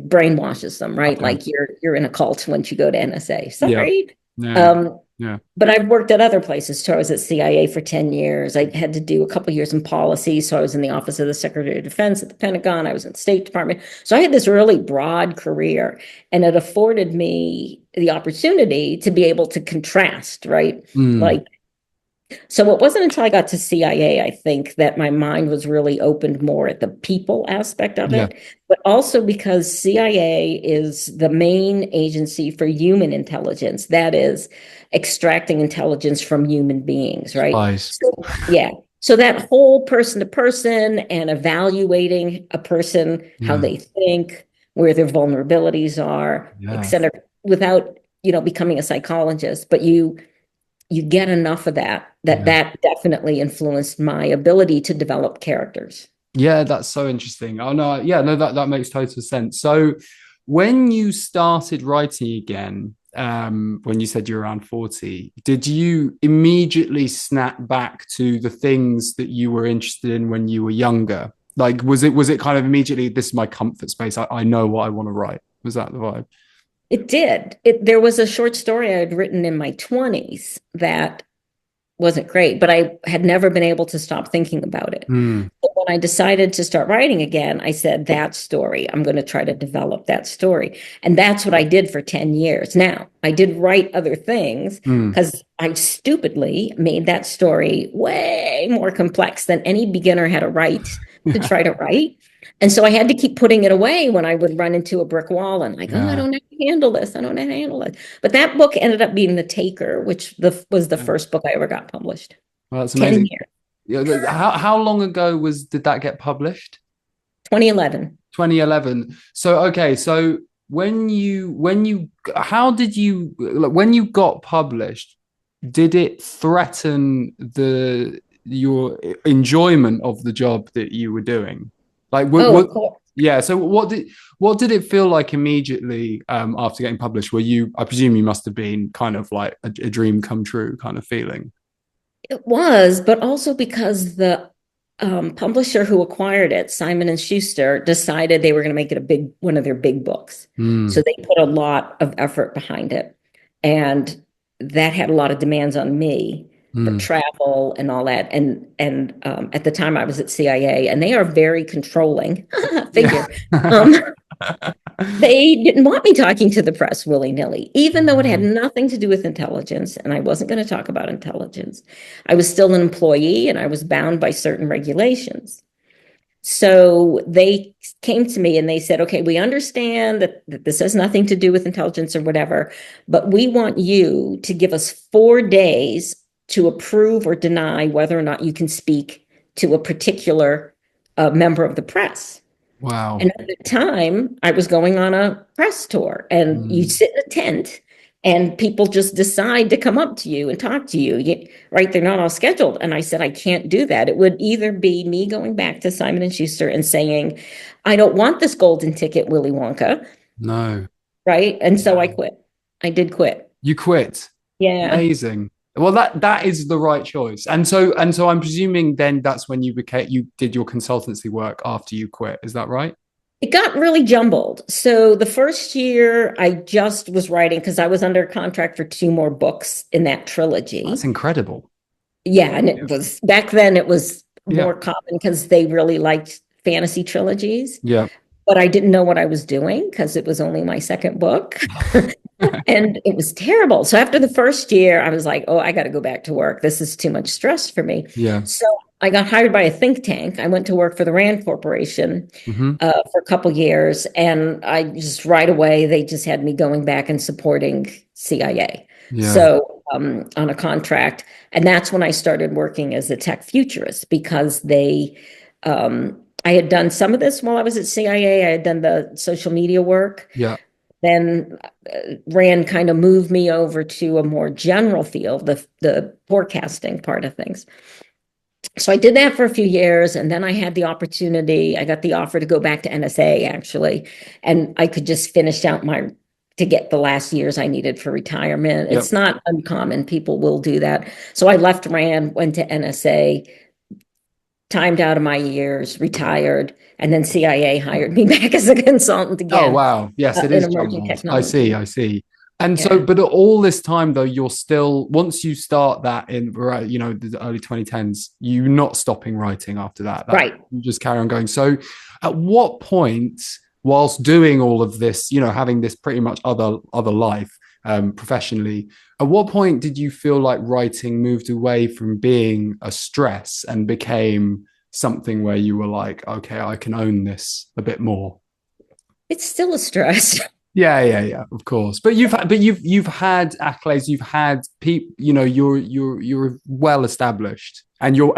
[SPEAKER 2] brainwashes them, right?
[SPEAKER 1] Okay.
[SPEAKER 2] Like you're in a cult once you go to NSA.
[SPEAKER 1] Yeah.
[SPEAKER 2] Sorry.
[SPEAKER 1] Yeah.
[SPEAKER 2] Um,
[SPEAKER 1] Yeah.
[SPEAKER 2] but I've worked at other places. So I was at CIA for 10 years. I had to do a couple of years in policy. So I was in the Office of the Secretary of Defense at the Pentagon. I was in the State Department. So I had this really broad career, and it afforded me the opportunity to be able to contrast, right?
[SPEAKER 1] Mm.
[SPEAKER 2] Like, so it wasn't until I got to CIA, I think, that my mind was really opened more at the people aspect of
[SPEAKER 1] Yeah.
[SPEAKER 2] it, but also because CIA is the main agency for human intelligence, that is, extracting intelligence from human beings, right?
[SPEAKER 1] Spies.
[SPEAKER 2] So, yeah. So that whole person to person and evaluating a person, how
[SPEAKER 1] Yeah.
[SPEAKER 2] they think, where their vulnerabilities are, et
[SPEAKER 1] Yeah.
[SPEAKER 2] cetera, without, becoming a psychologist, but you get enough of
[SPEAKER 1] Yeah.
[SPEAKER 2] that definitely influenced my ability to develop characters.
[SPEAKER 1] Yeah, that's so interesting. Oh no, yeah, no, that makes total sense. So when you started writing again, when you said you're around 40, did you immediately snap back to the things that you were interested in when you were younger? Like, was it kind of immediately, this is my comfort space. I know what I want to write. Was that the vibe?
[SPEAKER 2] It did. There was a short story I had written in my 20s that wasn't great, but I had never been able to stop thinking about it.
[SPEAKER 1] Mm,
[SPEAKER 2] But when I decided to start writing again, I said, that story, I'm going to try to develop that story. And that's what I did for 10 years. Now, I did write other things
[SPEAKER 1] mm.
[SPEAKER 2] because I stupidly made that story way more complex than any beginner had a right to
[SPEAKER 1] Yeah.
[SPEAKER 2] try to write. And so I had to keep putting it away when I would run into a brick wall and like, oh, I
[SPEAKER 1] Yeah.
[SPEAKER 2] don't know how to handle this. I don't know how to handle it. But that book ended up being The Taker, which was the
[SPEAKER 1] Yeah.
[SPEAKER 2] first book I ever got published.
[SPEAKER 1] Well, that's
[SPEAKER 2] 10
[SPEAKER 1] amazing.
[SPEAKER 2] years,
[SPEAKER 1] Yeah, how long ago did that get published?
[SPEAKER 2] 2011.
[SPEAKER 1] 2011. So okay, so when you how did you like when you got published, did it threaten the your enjoyment of the job that you were doing? Like
[SPEAKER 2] Oh,
[SPEAKER 1] what
[SPEAKER 2] of course.
[SPEAKER 1] Yeah. So what did it feel like immediately after getting published? Were you, I presume you must have been kind of like a dream come true kind of feeling.
[SPEAKER 2] It was, but also because the publisher who acquired it, Simon and Schuster, decided they were going to make it a big one of their big books. So
[SPEAKER 1] Mm,
[SPEAKER 2] they put a lot of effort behind it, and that had a lot of demands on me for
[SPEAKER 1] mm.
[SPEAKER 2] travel and all that. And at the time, I was at CIA, and they are very controlling
[SPEAKER 1] Yeah.
[SPEAKER 2] figure. Um, they didn't want me talking to the press willy-nilly, even though it had
[SPEAKER 1] No.
[SPEAKER 2] nothing to do with intelligence, and I wasn't going to talk about intelligence. I was still an employee and I was bound by certain regulations. So they came to me and they said, okay, we understand that this has nothing to do with intelligence or whatever, but we want you to give us 4 days to approve or deny whether or not you can speak to a particular member of the press.
[SPEAKER 1] Wow.
[SPEAKER 2] And at the time, I was going on a press tour, and you
[SPEAKER 1] Mm.
[SPEAKER 2] sit in a tent, and people just decide to come up to you and talk to you. Right? They're not all scheduled. And I said, I can't do that. It would either be me going back to Simon and Schuster and saying, I don't want this golden ticket, Willy Wonka.
[SPEAKER 1] No.
[SPEAKER 2] Right? And so I
[SPEAKER 1] Yeah.
[SPEAKER 2] quit. I did quit.
[SPEAKER 1] You quit.
[SPEAKER 2] Yeah.
[SPEAKER 1] Amazing. Well, that is the right choice. And so I'm presuming then that's when you did your consultancy work after you quit. Is that right?
[SPEAKER 2] It got really jumbled. So the first year I just was writing because I was under contract for two more books in that
[SPEAKER 1] That's
[SPEAKER 2] trilogy.
[SPEAKER 1] incredible.
[SPEAKER 2] Yeah, and
[SPEAKER 1] Yeah.
[SPEAKER 2] it was back then it was
[SPEAKER 1] Yeah.
[SPEAKER 2] more common because they really liked fantasy trilogies,
[SPEAKER 1] Yeah.
[SPEAKER 2] but I didn't know what I was doing because it was only my second book. And it was terrible. So after the first year, I was like, oh, I got to go back to work. This is too much stress for me.
[SPEAKER 1] Yeah.
[SPEAKER 2] So I got hired by a think tank. I went to work for the Rand Corporation
[SPEAKER 1] Hmm.
[SPEAKER 2] for a couple years, and I just right away they just had me going back and supporting CIA.
[SPEAKER 1] Yeah.
[SPEAKER 2] So on a contract, and that's when I started working as a tech futurist because they. I had done some of this while I was at CIA. I had done the social media work.
[SPEAKER 1] Yeah.
[SPEAKER 2] Then Rand kind of moved me over to a more general field, the forecasting part of things. So I did that for a few years, and then I had the opportunity. I got the offer to go back to NSA actually, and I could just finish out my to get the last years I needed for retirement.
[SPEAKER 1] Yeah.
[SPEAKER 2] It's not uncommon; people will do that. So I left Rand, went to NSA, timed out of my years, retired, and then CIA hired me back as a consultant
[SPEAKER 1] Oh,
[SPEAKER 2] again
[SPEAKER 1] wow. Yes, it
[SPEAKER 2] in
[SPEAKER 1] is
[SPEAKER 2] emerging
[SPEAKER 1] jumbled. I see.
[SPEAKER 2] technology.
[SPEAKER 1] I see. And so,
[SPEAKER 2] Yeah,
[SPEAKER 1] but all this time though, you're still, once you start that in, right, the early 2010s, you're not stopping writing after that. That
[SPEAKER 2] right.
[SPEAKER 1] you just carry on going. So at what point, whilst doing all of this, having this pretty much other life professionally, at what point did you feel like writing moved away from being a stress and became something where you were like, okay, I can own this a bit more?
[SPEAKER 2] It's still a stress.
[SPEAKER 1] Yeah, yeah, yeah, of course. But you've had accolades, you've had people, you're well established. And your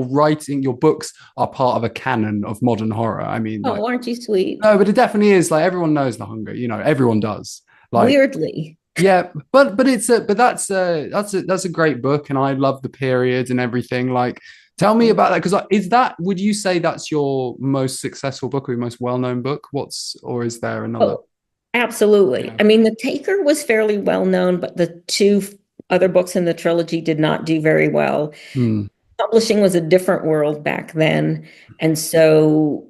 [SPEAKER 1] writing, your books are part of a canon of modern horror. I mean, like,
[SPEAKER 2] Oh, aren't you sweet?
[SPEAKER 1] no, but it definitely is. Like, everyone knows The Hunger, everyone does. Like,
[SPEAKER 2] Weirdly.
[SPEAKER 1] yeah, but that's a great book, and I love the period and everything. Like, tell me about that, because would you say that's your most successful book or your most well-known book? Or is there another?
[SPEAKER 2] Oh, absolutely.
[SPEAKER 1] Yeah.
[SPEAKER 2] I mean, The Taker was fairly well known, but the two other books in the trilogy did not do very well.
[SPEAKER 1] Hmm.
[SPEAKER 2] Publishing was a different world back then. And so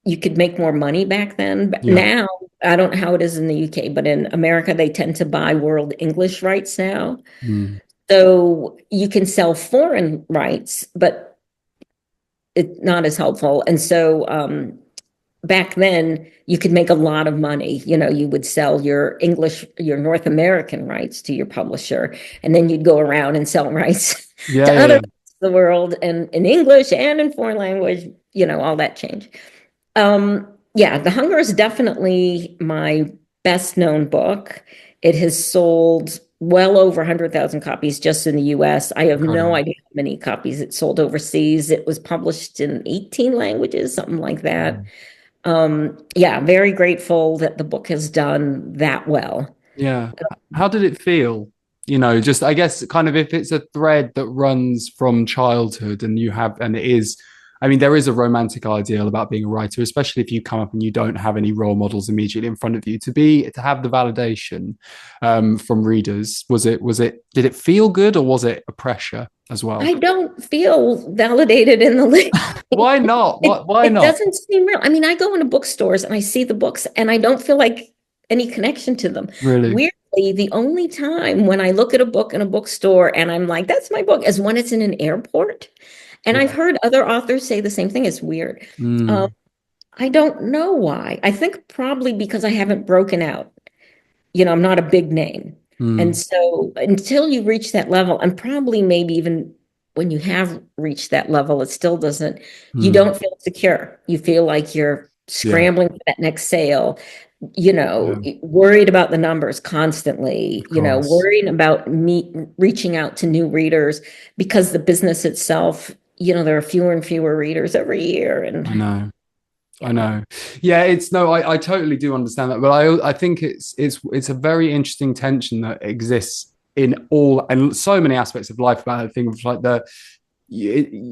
[SPEAKER 2] you could make more money back then. But
[SPEAKER 1] Yeah.
[SPEAKER 2] now, I don't know how it is in the UK, but in America, they tend to buy world English rights now.
[SPEAKER 1] Hmm.
[SPEAKER 2] So you can sell foreign rights, but it's not as helpful. And so back then you could make a lot of money. You would sell your North American rights to your publisher, and then you'd go around and sell rights
[SPEAKER 1] Yeah,
[SPEAKER 2] to
[SPEAKER 1] yeah,
[SPEAKER 2] other
[SPEAKER 1] yeah.
[SPEAKER 2] parts of the world and in English and in foreign language, all that changed. Yeah, The Hunger is definitely my best known book. It has sold well over 100,000 copies just in the US. I have no
[SPEAKER 1] Incredible.
[SPEAKER 2] idea how many copies it sold overseas. It was published in 18 languages, something like that.
[SPEAKER 1] Mm.
[SPEAKER 2] Yeah, very grateful that the book has done that well.
[SPEAKER 1] Yeah. How did it feel? Just I guess kind of if it's a thread that runs from childhood and it is I mean, there is a romantic ideal about being a writer, especially if you come up and you don't have any role models immediately in front of you. To have the validation from readers, did it feel good or was it a pressure as
[SPEAKER 2] I
[SPEAKER 1] well?
[SPEAKER 2] don't feel validated in the least.
[SPEAKER 1] Why not? Why
[SPEAKER 2] It
[SPEAKER 1] not?
[SPEAKER 2] doesn't seem real. I mean, I go into bookstores and I see the books and I don't feel like any connection to them.
[SPEAKER 1] Really?
[SPEAKER 2] Weirdly, the only time when I look at a book in a bookstore and I'm like, that's my book, is when it's in an airport. And I've
[SPEAKER 1] Yeah.
[SPEAKER 2] heard other authors say the same thing. It's weird. Um,
[SPEAKER 1] Mm,
[SPEAKER 2] I don't know why. I think probably because I haven't broken out. I'm not a big name. And
[SPEAKER 1] mm,
[SPEAKER 2] so until you reach that level, and probably maybe even when you have reached that level, it still doesn't, you
[SPEAKER 1] mm.
[SPEAKER 2] don't feel secure. You feel like you're
[SPEAKER 1] Yeah.
[SPEAKER 2] scrambling for that next sale,
[SPEAKER 1] Yeah.
[SPEAKER 2] worried about the numbers constantly,
[SPEAKER 1] Of course.
[SPEAKER 2] worrying about me reaching out to new readers because the business itself, there are fewer and fewer readers every year.
[SPEAKER 1] I
[SPEAKER 2] And
[SPEAKER 1] know. I
[SPEAKER 2] yeah,
[SPEAKER 1] know. Yeah, it's no, I totally do understand that, but I think it's a very interesting tension that exists in all and so many aspects of life about the thing of like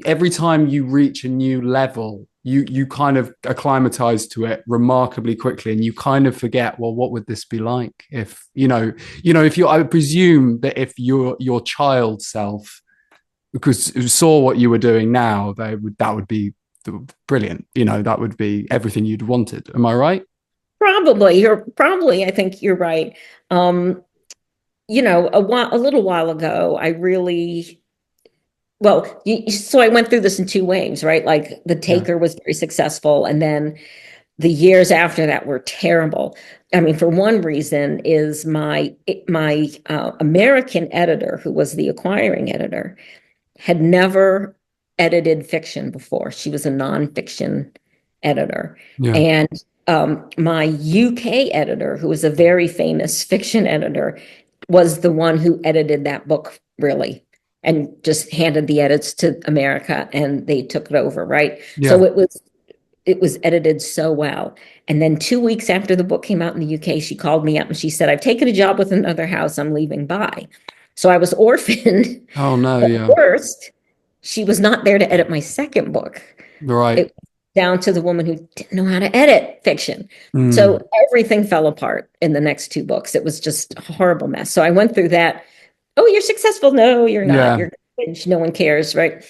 [SPEAKER 1] every time you reach a new level, you kind of acclimatize to it remarkably quickly, and you kind of forget, well, what would this be like if if you I would presume that if your child self because saw what you were doing now, that would be brilliant. That would be everything you'd wanted. Am I right?
[SPEAKER 2] I think you're right. Um, a little while ago, I really, well, so I went through this in two waves, right? Like The
[SPEAKER 1] Yeah.
[SPEAKER 2] Taker was very successful, and then the years after that were terrible. I mean, for one reason is my American editor, who was the acquiring editor, had never edited fiction before. She was a nonfiction editor.
[SPEAKER 1] Yeah.
[SPEAKER 2] And my UK editor, who was a very famous fiction editor, was the one who edited that book, really, and just handed the edits to America and they took it over, right?
[SPEAKER 1] Yeah.
[SPEAKER 2] So it was edited so well. And then 2 weeks after the book came out in the UK, she called me up and she said, I've taken a job with another house. I'm leaving by. So I was orphaned.
[SPEAKER 1] Oh no.
[SPEAKER 2] But
[SPEAKER 1] Yeah.
[SPEAKER 2] worst, she was not there to edit my second book.
[SPEAKER 1] Right.
[SPEAKER 2] It was down to the woman who didn't know how to edit fiction.
[SPEAKER 1] Mm.
[SPEAKER 2] So everything fell apart in the next two books. It was just a horrible mess. So I went through that. Oh, you're successful. No, you're not.
[SPEAKER 1] Yeah.
[SPEAKER 2] You're garbage. No one cares, right?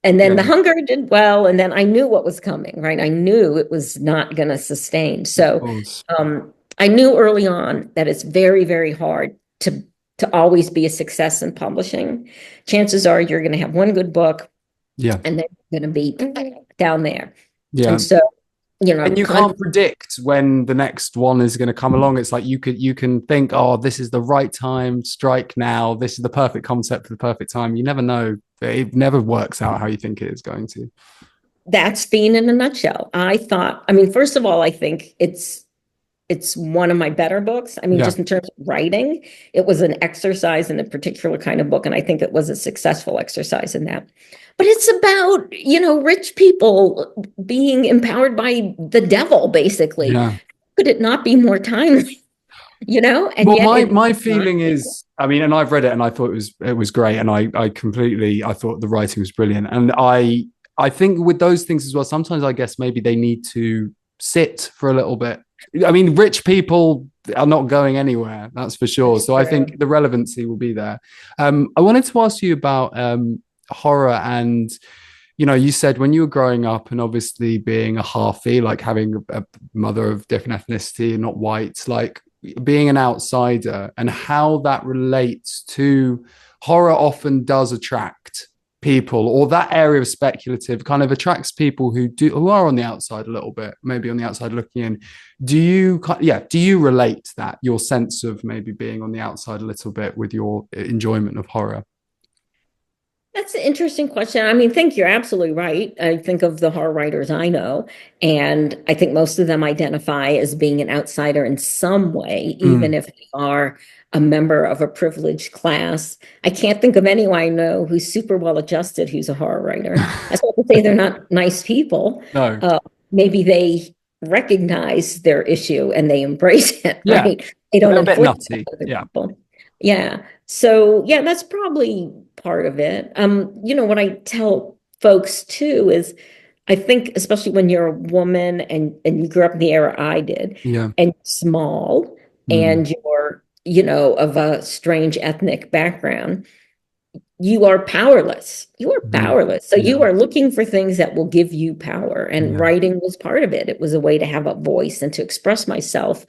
[SPEAKER 2] And then
[SPEAKER 1] Yeah.
[SPEAKER 2] The Hunger did well. And then I knew what was coming, right? I knew it was not going to sustain.
[SPEAKER 1] Of
[SPEAKER 2] So
[SPEAKER 1] course.
[SPEAKER 2] I knew early on that it's very, very hard to always be a success in publishing. Chances are you're going to have one good book
[SPEAKER 1] Yeah.
[SPEAKER 2] and then you're going to be down there. And
[SPEAKER 1] Yeah.
[SPEAKER 2] so,
[SPEAKER 1] And you can't predict when the next one is going to come along. It's like you can think, oh, this is the right time, strike now. This is the perfect concept for the perfect time. You never know. It never works out how you think it is going to.
[SPEAKER 2] that's Fiend in a nutshell. I mean, first of all, I think it's one of my better books. I mean,
[SPEAKER 1] Yeah.
[SPEAKER 2] just in terms of writing, it was an exercise in a particular kind of book, and I think it was a successful exercise in that. But it's about, rich people being empowered by the devil, basically.
[SPEAKER 1] Yeah.
[SPEAKER 2] Could it not be more timely? And
[SPEAKER 1] Well,
[SPEAKER 2] yet
[SPEAKER 1] my
[SPEAKER 2] it's
[SPEAKER 1] my
[SPEAKER 2] not.
[SPEAKER 1] feeling is, I mean, and I've read it and I thought it was great, and I thought the writing was brilliant, and I think with those things as well, sometimes I guess maybe they need to sit for a little bit. I mean, rich people are not going anywhere, that's for sure.
[SPEAKER 2] That's
[SPEAKER 1] So I
[SPEAKER 2] true.
[SPEAKER 1] think the relevancy will be there. I wanted to ask you about horror and you said when you were growing up and obviously being a halfie, like having a mother of different ethnicity and not white, like being an outsider and how that relates to horror often does attract people, or that area of speculative kind of attracts people who are on the outside a little bit, maybe on the outside looking in. Do you relate that, your sense of maybe being on the outside a little bit, with your enjoyment of horror?
[SPEAKER 2] That's an interesting question. I mean, I think you're absolutely right. I think of the horror writers I know, and I think most of them identify as being an outsider in some way, even
[SPEAKER 1] Mm.
[SPEAKER 2] if they are a member of a privileged class. I can't think of anyone I know who's super well adjusted who's a horror writer. That's not to say they're not nice people.
[SPEAKER 1] No.
[SPEAKER 2] Uh, Maybe they recognize their issue and they embrace it,
[SPEAKER 1] Yeah.
[SPEAKER 2] right? They
[SPEAKER 1] But
[SPEAKER 2] don't
[SPEAKER 1] they're a bit
[SPEAKER 2] inflict it on
[SPEAKER 1] nutty.
[SPEAKER 2] other
[SPEAKER 1] Yeah.
[SPEAKER 2] people. Yeah. So yeah, that's probably part of it. What I tell folks too is I think especially when you're a woman and you grew up in the era I did,
[SPEAKER 1] Yeah.
[SPEAKER 2] and you're small
[SPEAKER 1] Mm,
[SPEAKER 2] and you're, of a strange ethnic background, you are powerless. You are
[SPEAKER 1] mm,
[SPEAKER 2] powerless. So you
[SPEAKER 1] yeah.
[SPEAKER 2] are looking for things that will give you power. And
[SPEAKER 1] Yeah.
[SPEAKER 2] writing was part of it. It was a way to have a voice and to express myself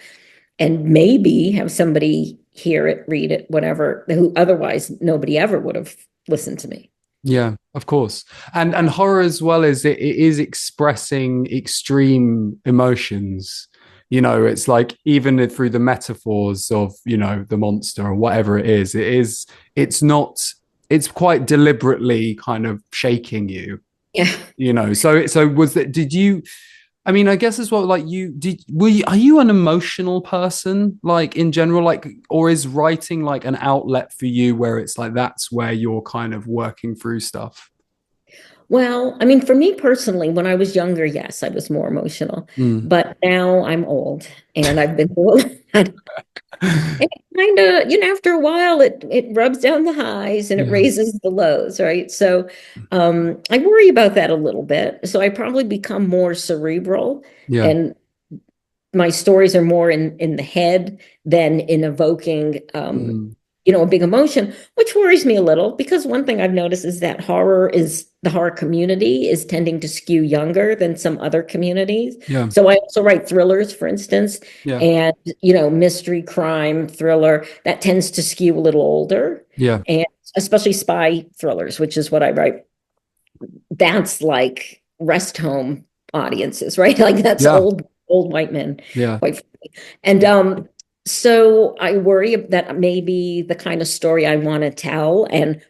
[SPEAKER 2] and maybe have somebody hear it, read it, whatever, who otherwise nobody ever would have listened to me.
[SPEAKER 1] Yeah, of course. And horror as well is it is expressing extreme emotions. It's like even through the metaphors of, the monster or whatever it's not, it's quite deliberately kind of shaking you,
[SPEAKER 2] Yeah.
[SPEAKER 1] So was that, did you, I mean, I guess as well, like are you an emotional person, like in general, like, or is writing like an outlet for you where it's like that's where you're kind of working through stuff?
[SPEAKER 2] Well, I mean, for me personally, when I was younger, yes, I was more emotional.
[SPEAKER 1] Mm.
[SPEAKER 2] But now I'm old and I've been through a lot. And kind of, after a while, it rubs down the highs and it
[SPEAKER 1] Yeah.
[SPEAKER 2] raises the lows, right? So I worry about that a little bit. So I probably become more cerebral,
[SPEAKER 1] Yeah.
[SPEAKER 2] and my stories are more in the head than in evoking
[SPEAKER 1] Mm.
[SPEAKER 2] a big emotion, which worries me a little because one thing I've noticed is that the horror community is tending to skew younger than some other communities.
[SPEAKER 1] Yeah.
[SPEAKER 2] So I also write thrillers, for instance,
[SPEAKER 1] Yeah.
[SPEAKER 2] and mystery, crime, thriller that tends to skew a little older,
[SPEAKER 1] Yeah.
[SPEAKER 2] and especially spy thrillers, which is what I write. That's like rest home audiences, right? Like that's
[SPEAKER 1] Yeah.
[SPEAKER 2] old white men,
[SPEAKER 1] Yeah.
[SPEAKER 2] quite frankly. And so I worry that maybe the kind of story I want to tell and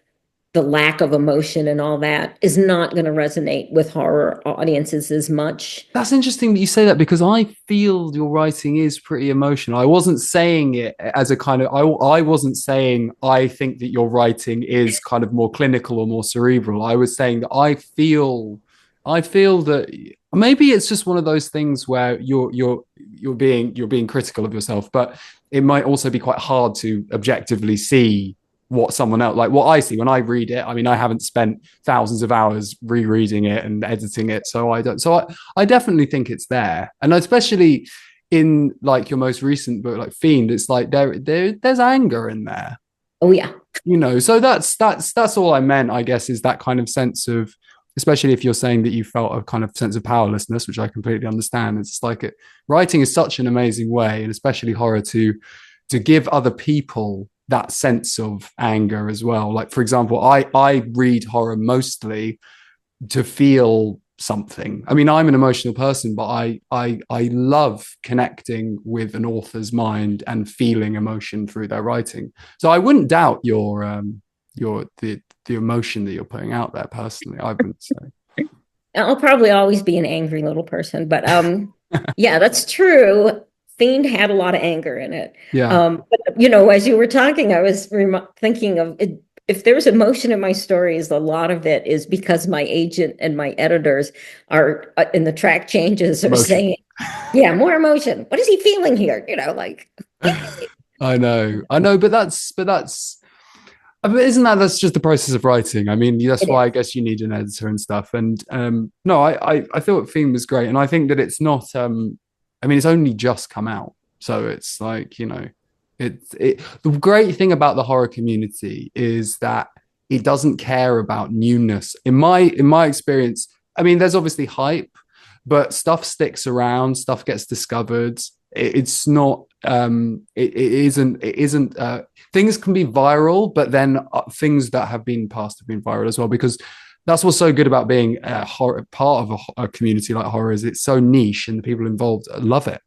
[SPEAKER 2] the lack of emotion and all that is not going to resonate with horror audiences as much.
[SPEAKER 1] That's interesting that you say that because I feel your writing is pretty emotional. I wasn't saying it as a kind of, I wasn't saying I think that your writing is kind of more clinical or more cerebral. I was saying that I feel that maybe it's just one of those things where you're being critical of yourself, but it might also be quite hard to objectively see what someone else, like what I see when I read it. I mean, I haven't spent thousands of hours rereading it and editing it, so I don't. So I definitely think it's there, and especially in like your most recent book, like Fiend, it's like there's anger in there,
[SPEAKER 2] Oh yeah.
[SPEAKER 1] So that's all I meant, I guess, is that kind of sense of, especially if you're saying that you felt a kind of sense of powerlessness, which I completely understand. It's like writing is such an amazing way, and especially horror, to give other people that sense of anger as well. Like, for example, I read horror mostly to feel something. I mean, I'm an emotional person, but I love connecting with an author's mind and feeling emotion through their writing. So I wouldn't doubt the emotion that you're putting out there. Personally, I wouldn't say.
[SPEAKER 2] I'll probably always be an angry little person, but yeah, that's true. Fiend had a lot of anger in it.
[SPEAKER 1] Yeah.
[SPEAKER 2] But as you were talking, I was thinking of it, if there's emotion in my stories, a lot of it is because my agent and my editors are in the track changes are
[SPEAKER 1] Emotion.
[SPEAKER 2] saying, yeah, more emotion. What is he feeling here? Like,
[SPEAKER 1] I know, but isn't that's just the process of writing? I mean, that's
[SPEAKER 2] it
[SPEAKER 1] why I
[SPEAKER 2] is.
[SPEAKER 1] guess you need an editor and stuff. And no, I thought Theme was great, and I think that it's not. I mean, it's only just come out, so it's like it. The great thing about the horror community is that it doesn't care about newness. In my experience, I mean, there's obviously hype, but stuff sticks around, stuff gets discovered. It's not. It isn't things can be viral, but then things that have been past have been viral as well, because that's what's so good about being part of a community like horror, is it's so niche and the people involved love it.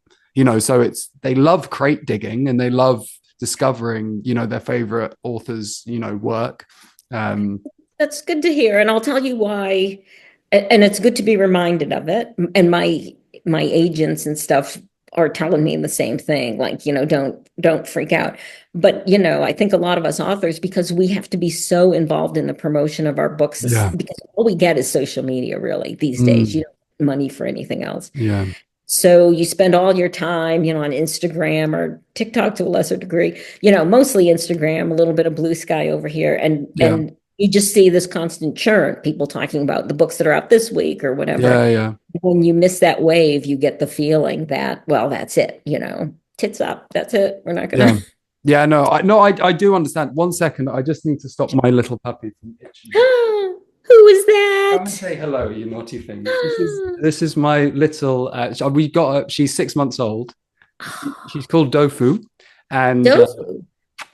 [SPEAKER 1] So they love crate digging and they love discovering, their favorite authors, work. Um,
[SPEAKER 2] That's good to hear, and I'll tell you why. And it's good to be reminded of it. And my agents and stuff are telling me the same thing, like, don't freak out. But I think a lot of us authors, because we have to be so involved in the promotion of our books,
[SPEAKER 1] yeah.
[SPEAKER 2] because all we get is social media, really, these days. You
[SPEAKER 1] Mm,
[SPEAKER 2] don't get money for anything else.
[SPEAKER 1] yeah.
[SPEAKER 2] So you spend all your time, on Instagram or TikTok to a lesser degree, mostly Instagram, a little bit of blue sky over here. And
[SPEAKER 1] Yeah.
[SPEAKER 2] and you just see this constant churn, people talking about the books that are out this week or whatever.
[SPEAKER 1] Yeah, yeah,
[SPEAKER 2] When you miss that wave, you get the feeling that, well, that's it, tits up. That's it. We're not
[SPEAKER 1] yeah.
[SPEAKER 2] gonna.
[SPEAKER 1] Yeah, no, I do understand. One second, I just need to stop my little puppy from itching.
[SPEAKER 2] Who is
[SPEAKER 1] Come and
[SPEAKER 2] that?
[SPEAKER 1] say hello, you naughty thing. This is my little. We got her. She's 6 months old. She's called Dofu, and
[SPEAKER 2] Dofu.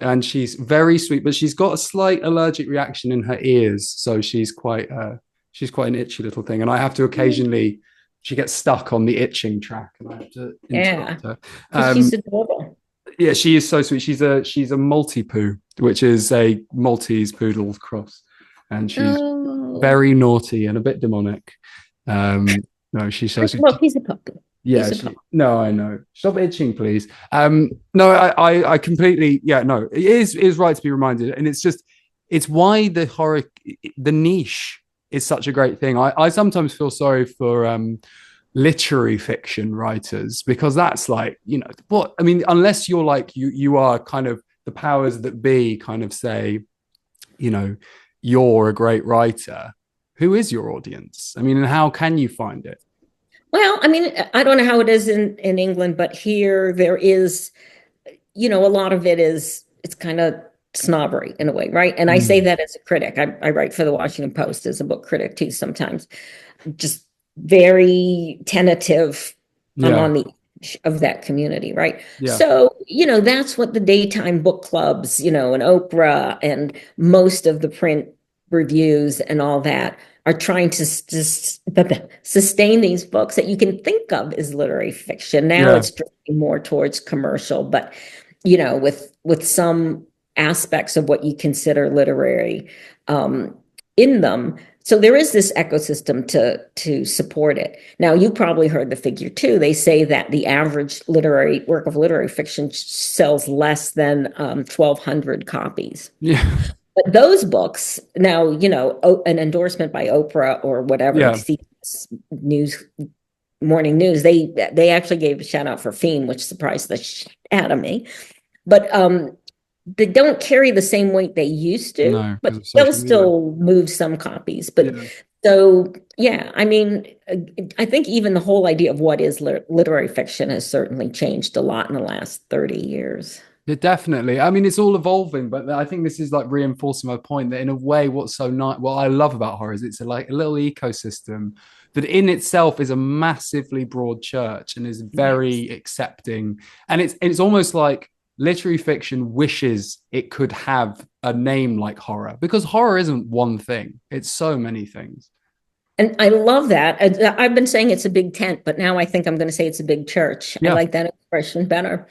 [SPEAKER 1] and she's very sweet, but she's got a slight allergic reaction in her ears, so she's quite an itchy little thing, and I have to occasionally. She gets stuck on the itching track, and I have to
[SPEAKER 2] Yeah,
[SPEAKER 1] interrupt her.
[SPEAKER 2] but she's adorable.
[SPEAKER 1] Yeah, she is so sweet. She's a Maltipoo, which is a Maltese poodle cross, and she's
[SPEAKER 2] Oh,
[SPEAKER 1] very naughty and a bit demonic. Um, no, she's so sweet.
[SPEAKER 2] well, he's a puppy.
[SPEAKER 1] Yeah,
[SPEAKER 2] He's a puppy.
[SPEAKER 1] no, I know. Stop itching, please. No, I completely, yeah, no, it is right to be reminded, and it's why the horror, the niche is such a great thing. I sometimes feel sorry for literary fiction writers because that's like, what I mean, unless you're like you are kind of the powers that be, kind of say, you know, you're a great writer. Who is your audience? I mean, and how can you find it?
[SPEAKER 2] Well, I mean, I don't know how it is in England, but here there is, a lot of it is it's kind of snobbery in a way, right? And I say
[SPEAKER 1] Mm.
[SPEAKER 2] that as a critic. I write for the Washington Post as a book critic too sometimes. Just very tentative. I'm
[SPEAKER 1] Yeah,
[SPEAKER 2] on the edge of that community, right?
[SPEAKER 1] yeah,
[SPEAKER 2] So, that's what the daytime book clubs, and Oprah and most of the print reviews and all that are trying to sustain these books that you can think of as literary fiction. Now
[SPEAKER 1] yeah.
[SPEAKER 2] it's drifting more towards commercial, but with some aspects of what you consider literary um, in them. So there is this ecosystem to support it. Now, you probably heard the figure too. They say that the average literary work of literary fiction sells less than 1,200 copies.
[SPEAKER 1] Yeah,
[SPEAKER 2] But those books, now, an endorsement by Oprah or whatever,
[SPEAKER 1] yeah,
[SPEAKER 2] CBS News, Morning News, they actually gave a shout out for Fiend, which surprised the shit out of me. But they don't carry the same weight they used to,
[SPEAKER 1] no,
[SPEAKER 2] but
[SPEAKER 1] because of
[SPEAKER 2] they'll
[SPEAKER 1] social media.
[SPEAKER 2] still move some copies. But
[SPEAKER 1] Yeah,
[SPEAKER 2] so, yeah, I mean, I think even the whole idea of what is literary fiction has certainly changed a lot in the last 30 years.
[SPEAKER 1] yeah, definitely. I mean, it's all evolving, but I think this is like reinforcing my point that in a way, what's so nice, what I love about horror is it's like a little ecosystem that in itself is a massively broad church and is
[SPEAKER 2] Yes.
[SPEAKER 1] very accepting. And it's almost like literary fiction wishes it could have a name like horror because horror isn't one thing; it's so many things.
[SPEAKER 2] And I love that. I've been saying it's a big tent, but now I think I'm going to say it's a big church. I
[SPEAKER 1] Yeah.
[SPEAKER 2] like that expression better.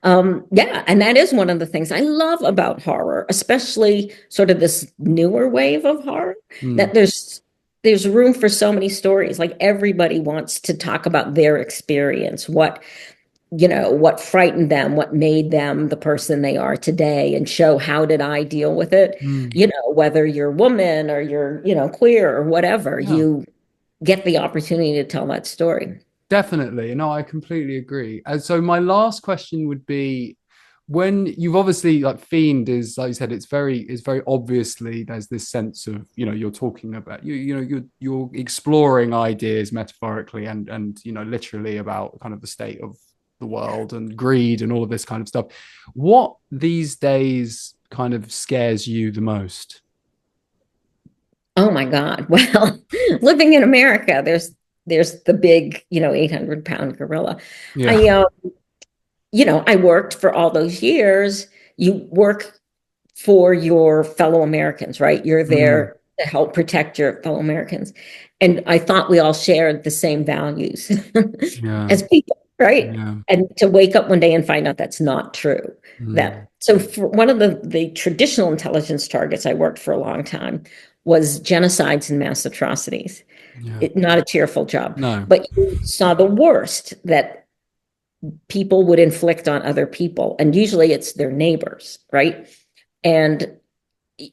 [SPEAKER 2] Yeah, and that is one of the things I love about horror, especially sort of this newer wave of horror,
[SPEAKER 1] Mm.
[SPEAKER 2] that there's room for so many stories. Like everybody wants to talk about their experience, what frightened them, what made them the person they are today, and show how did I deal with it.
[SPEAKER 1] Mm.
[SPEAKER 2] Whether you're woman or you're, queer or whatever,
[SPEAKER 1] Yeah.
[SPEAKER 2] you get the opportunity to tell that story.
[SPEAKER 1] Definitely. No, I completely agree. And so my last question would be when you've obviously like Fiend is like you said, it's very obviously there's this sense of, you're talking about you're exploring ideas metaphorically and literally about kind of the state of the world and greed and all of this kind of stuff. What these days kind of scares you the most?
[SPEAKER 2] Oh my God. Well, living in America, there's the big, 800-pound gorilla.
[SPEAKER 1] Yeah.
[SPEAKER 2] I I worked for all those years. You work for your fellow Americans, right? You're
[SPEAKER 1] Mm.
[SPEAKER 2] there to help protect your fellow Americans. And I thought we all shared the same values
[SPEAKER 1] Yeah.
[SPEAKER 2] as people, right?
[SPEAKER 1] Yeah.
[SPEAKER 2] And to wake up one day and find out that's not true.
[SPEAKER 1] Mm.
[SPEAKER 2] That so for one of the traditional intelligence targets I worked for a long time was genocides and mass atrocities.
[SPEAKER 1] Yeah.
[SPEAKER 2] Not a cheerful job,
[SPEAKER 1] No.
[SPEAKER 2] but you saw the worst that people would inflict on other people. And usually it's their neighbors, right? And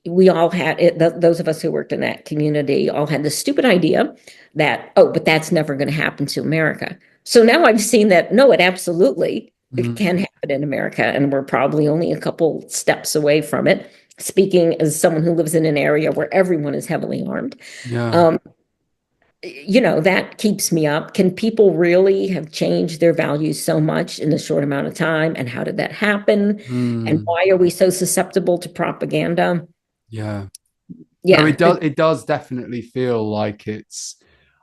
[SPEAKER 2] we all had it, those of us who worked in that community all had this stupid idea that, oh, but that's never going to happen to America. So now I've seen that, no, it
[SPEAKER 1] Mm.
[SPEAKER 2] can happen in America. And we're probably only a couple steps away from it. speaking as someone who lives in an area where everyone is heavily armed.
[SPEAKER 1] Yeah.
[SPEAKER 2] Um, that keeps me up. Can people really have changed their values so much in a short amount of time? And how did that happen? And
[SPEAKER 1] Mm,
[SPEAKER 2] why are we so susceptible to propaganda?
[SPEAKER 1] yeah. No,
[SPEAKER 2] Yeah,
[SPEAKER 1] it does definitely feel like it's,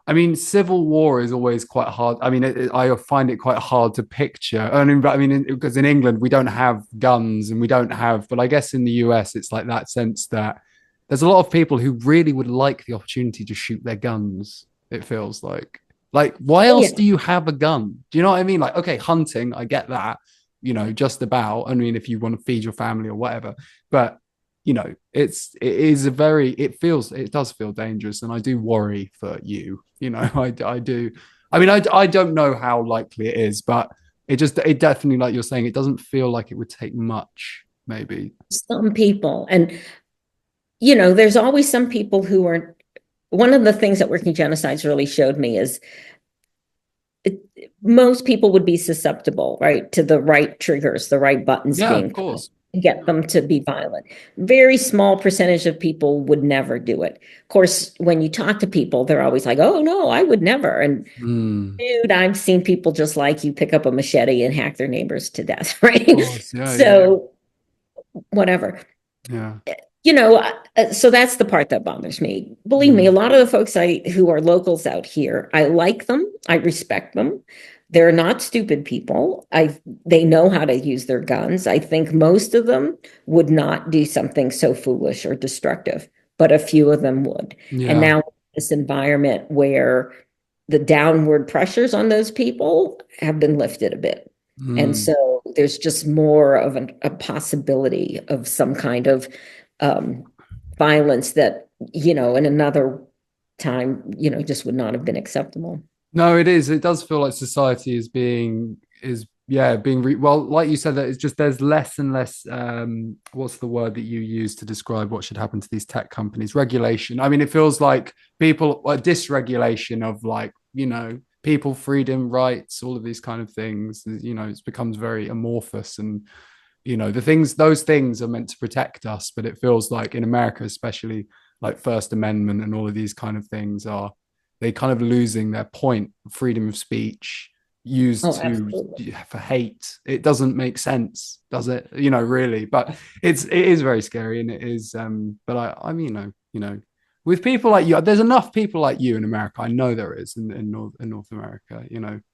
[SPEAKER 1] I mean, civil war is always quite hard. I mean, I find it quite hard to picture. I mean, because in England we don't have guns and we don't have, but I guess in the US it's like that sense that there's a lot of people who really would like the opportunity to shoot their guns. It feels like why
[SPEAKER 2] oh
[SPEAKER 1] else
[SPEAKER 2] yeah.
[SPEAKER 1] do you have a gun? Do you know what I mean? Like, okay, hunting, I get that, just about. I mean, if you want to feed your family or whatever, but it does feel dangerous, and I do worry for you. I do. I mean, I don't know how likely it is, but it definitely, like you're saying, it doesn't feel like it would take much, maybe.
[SPEAKER 2] Some people, and there's always some people who are. One of the things that working genocides really showed me is it, most people would be susceptible, right, to the right triggers, the right buttons
[SPEAKER 1] Yeah, of
[SPEAKER 2] being pressed
[SPEAKER 1] course.
[SPEAKER 2] to get them to be violent. Very small percentage of people would never do it. Of course, when you talk to people, they're always like, "Oh no, I would never." And
[SPEAKER 1] Mm,
[SPEAKER 2] dude, I've seen people just like you pick up a machete and hack their neighbors to death,
[SPEAKER 1] of
[SPEAKER 2] right?
[SPEAKER 1] course. Yeah, yeah,
[SPEAKER 2] So whatever.
[SPEAKER 1] yeah.
[SPEAKER 2] So that's the part that bothers me. Believe me, a
[SPEAKER 1] Mm,
[SPEAKER 2] lot of the folks who are locals out here, I like them, I respect them. They're not stupid people. They know how to use their guns. I think most of them would not do something so foolish or destructive, but a few of them would. And
[SPEAKER 1] yeah.
[SPEAKER 2] now this environment where the downward pressures on those people have been lifted a bit. And
[SPEAKER 1] Mm.
[SPEAKER 2] so there's just more of a possibility of some kind of um, violence that, in another time, just would not have been acceptable.
[SPEAKER 1] No, it is. It does feel like society is yeah, well, like you said, that it's just there's less and less what's the word that you use to describe what should happen to these tech companies? Regulation. I mean, it feels like people dysregulation of like, people freedom, rights, all of these kind of things. It becomes very amorphous, and those things are meant to protect us, but it feels like in America, especially, like First Amendment and all of these kind of things are they kind of losing their point. Freedom of speech used
[SPEAKER 2] Oh,
[SPEAKER 1] to
[SPEAKER 2] absolutely.
[SPEAKER 1] for hate. It doesn't make sense, does it? Really. But it is very scary, and it is. But I mean, with people like you, there's enough people like you in America. I know there is in North America.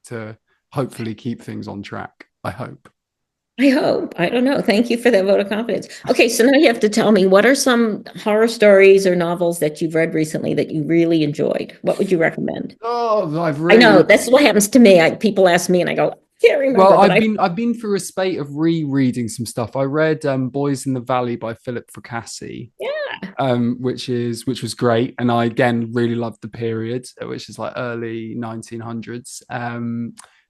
[SPEAKER 1] To hopefully keep things on track. I hope.
[SPEAKER 2] I hope. I don't know. Thank you for that vote of confidence. Okay, so now you have to tell me what are some horror stories or novels that you've read recently that you really enjoyed? What would you recommend?
[SPEAKER 1] Oh, I've
[SPEAKER 2] I know
[SPEAKER 1] really
[SPEAKER 2] that's what happens to me. People ask me and I go, I can't
[SPEAKER 1] well.
[SPEAKER 2] remember, but
[SPEAKER 1] I've been through a spate of rereading some stuff. I read Boys in the Valley by Philip Fracassi,
[SPEAKER 2] yeah.
[SPEAKER 1] which was great, and I again really loved the period, which is like early 1900s.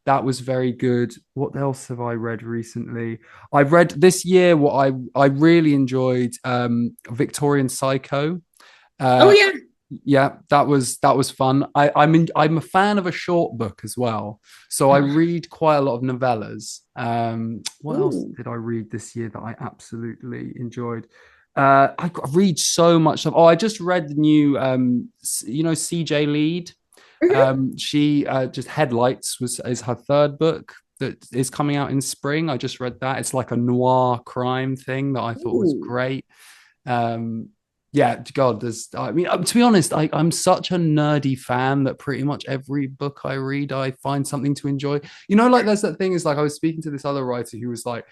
[SPEAKER 1] That was very good. What else have I read recently? I've read this year what I really enjoyed, Victorian Psycho.
[SPEAKER 2] Oh
[SPEAKER 1] Uh,
[SPEAKER 2] yeah.
[SPEAKER 1] yeah, that was fun. I'm a fan of a short book as well, so I read quite a lot of novellas. What else
[SPEAKER 2] Ooh.
[SPEAKER 1] did I read this year that I absolutely enjoyed? Read so much stuff. Oh, I just read the new CJ Lead.
[SPEAKER 2] Mhm.
[SPEAKER 1] She just Headlights is her third book that is coming out in spring. I just read that. It's like a noir crime thing that I thought was
[SPEAKER 2] Ooh.
[SPEAKER 1] great. Um, yeah, God, I mean, to be honest, I'm such a nerdy fan that pretty much every book I read, I find something to enjoy. Like there's that thing is like I was speaking to this other writer who was like,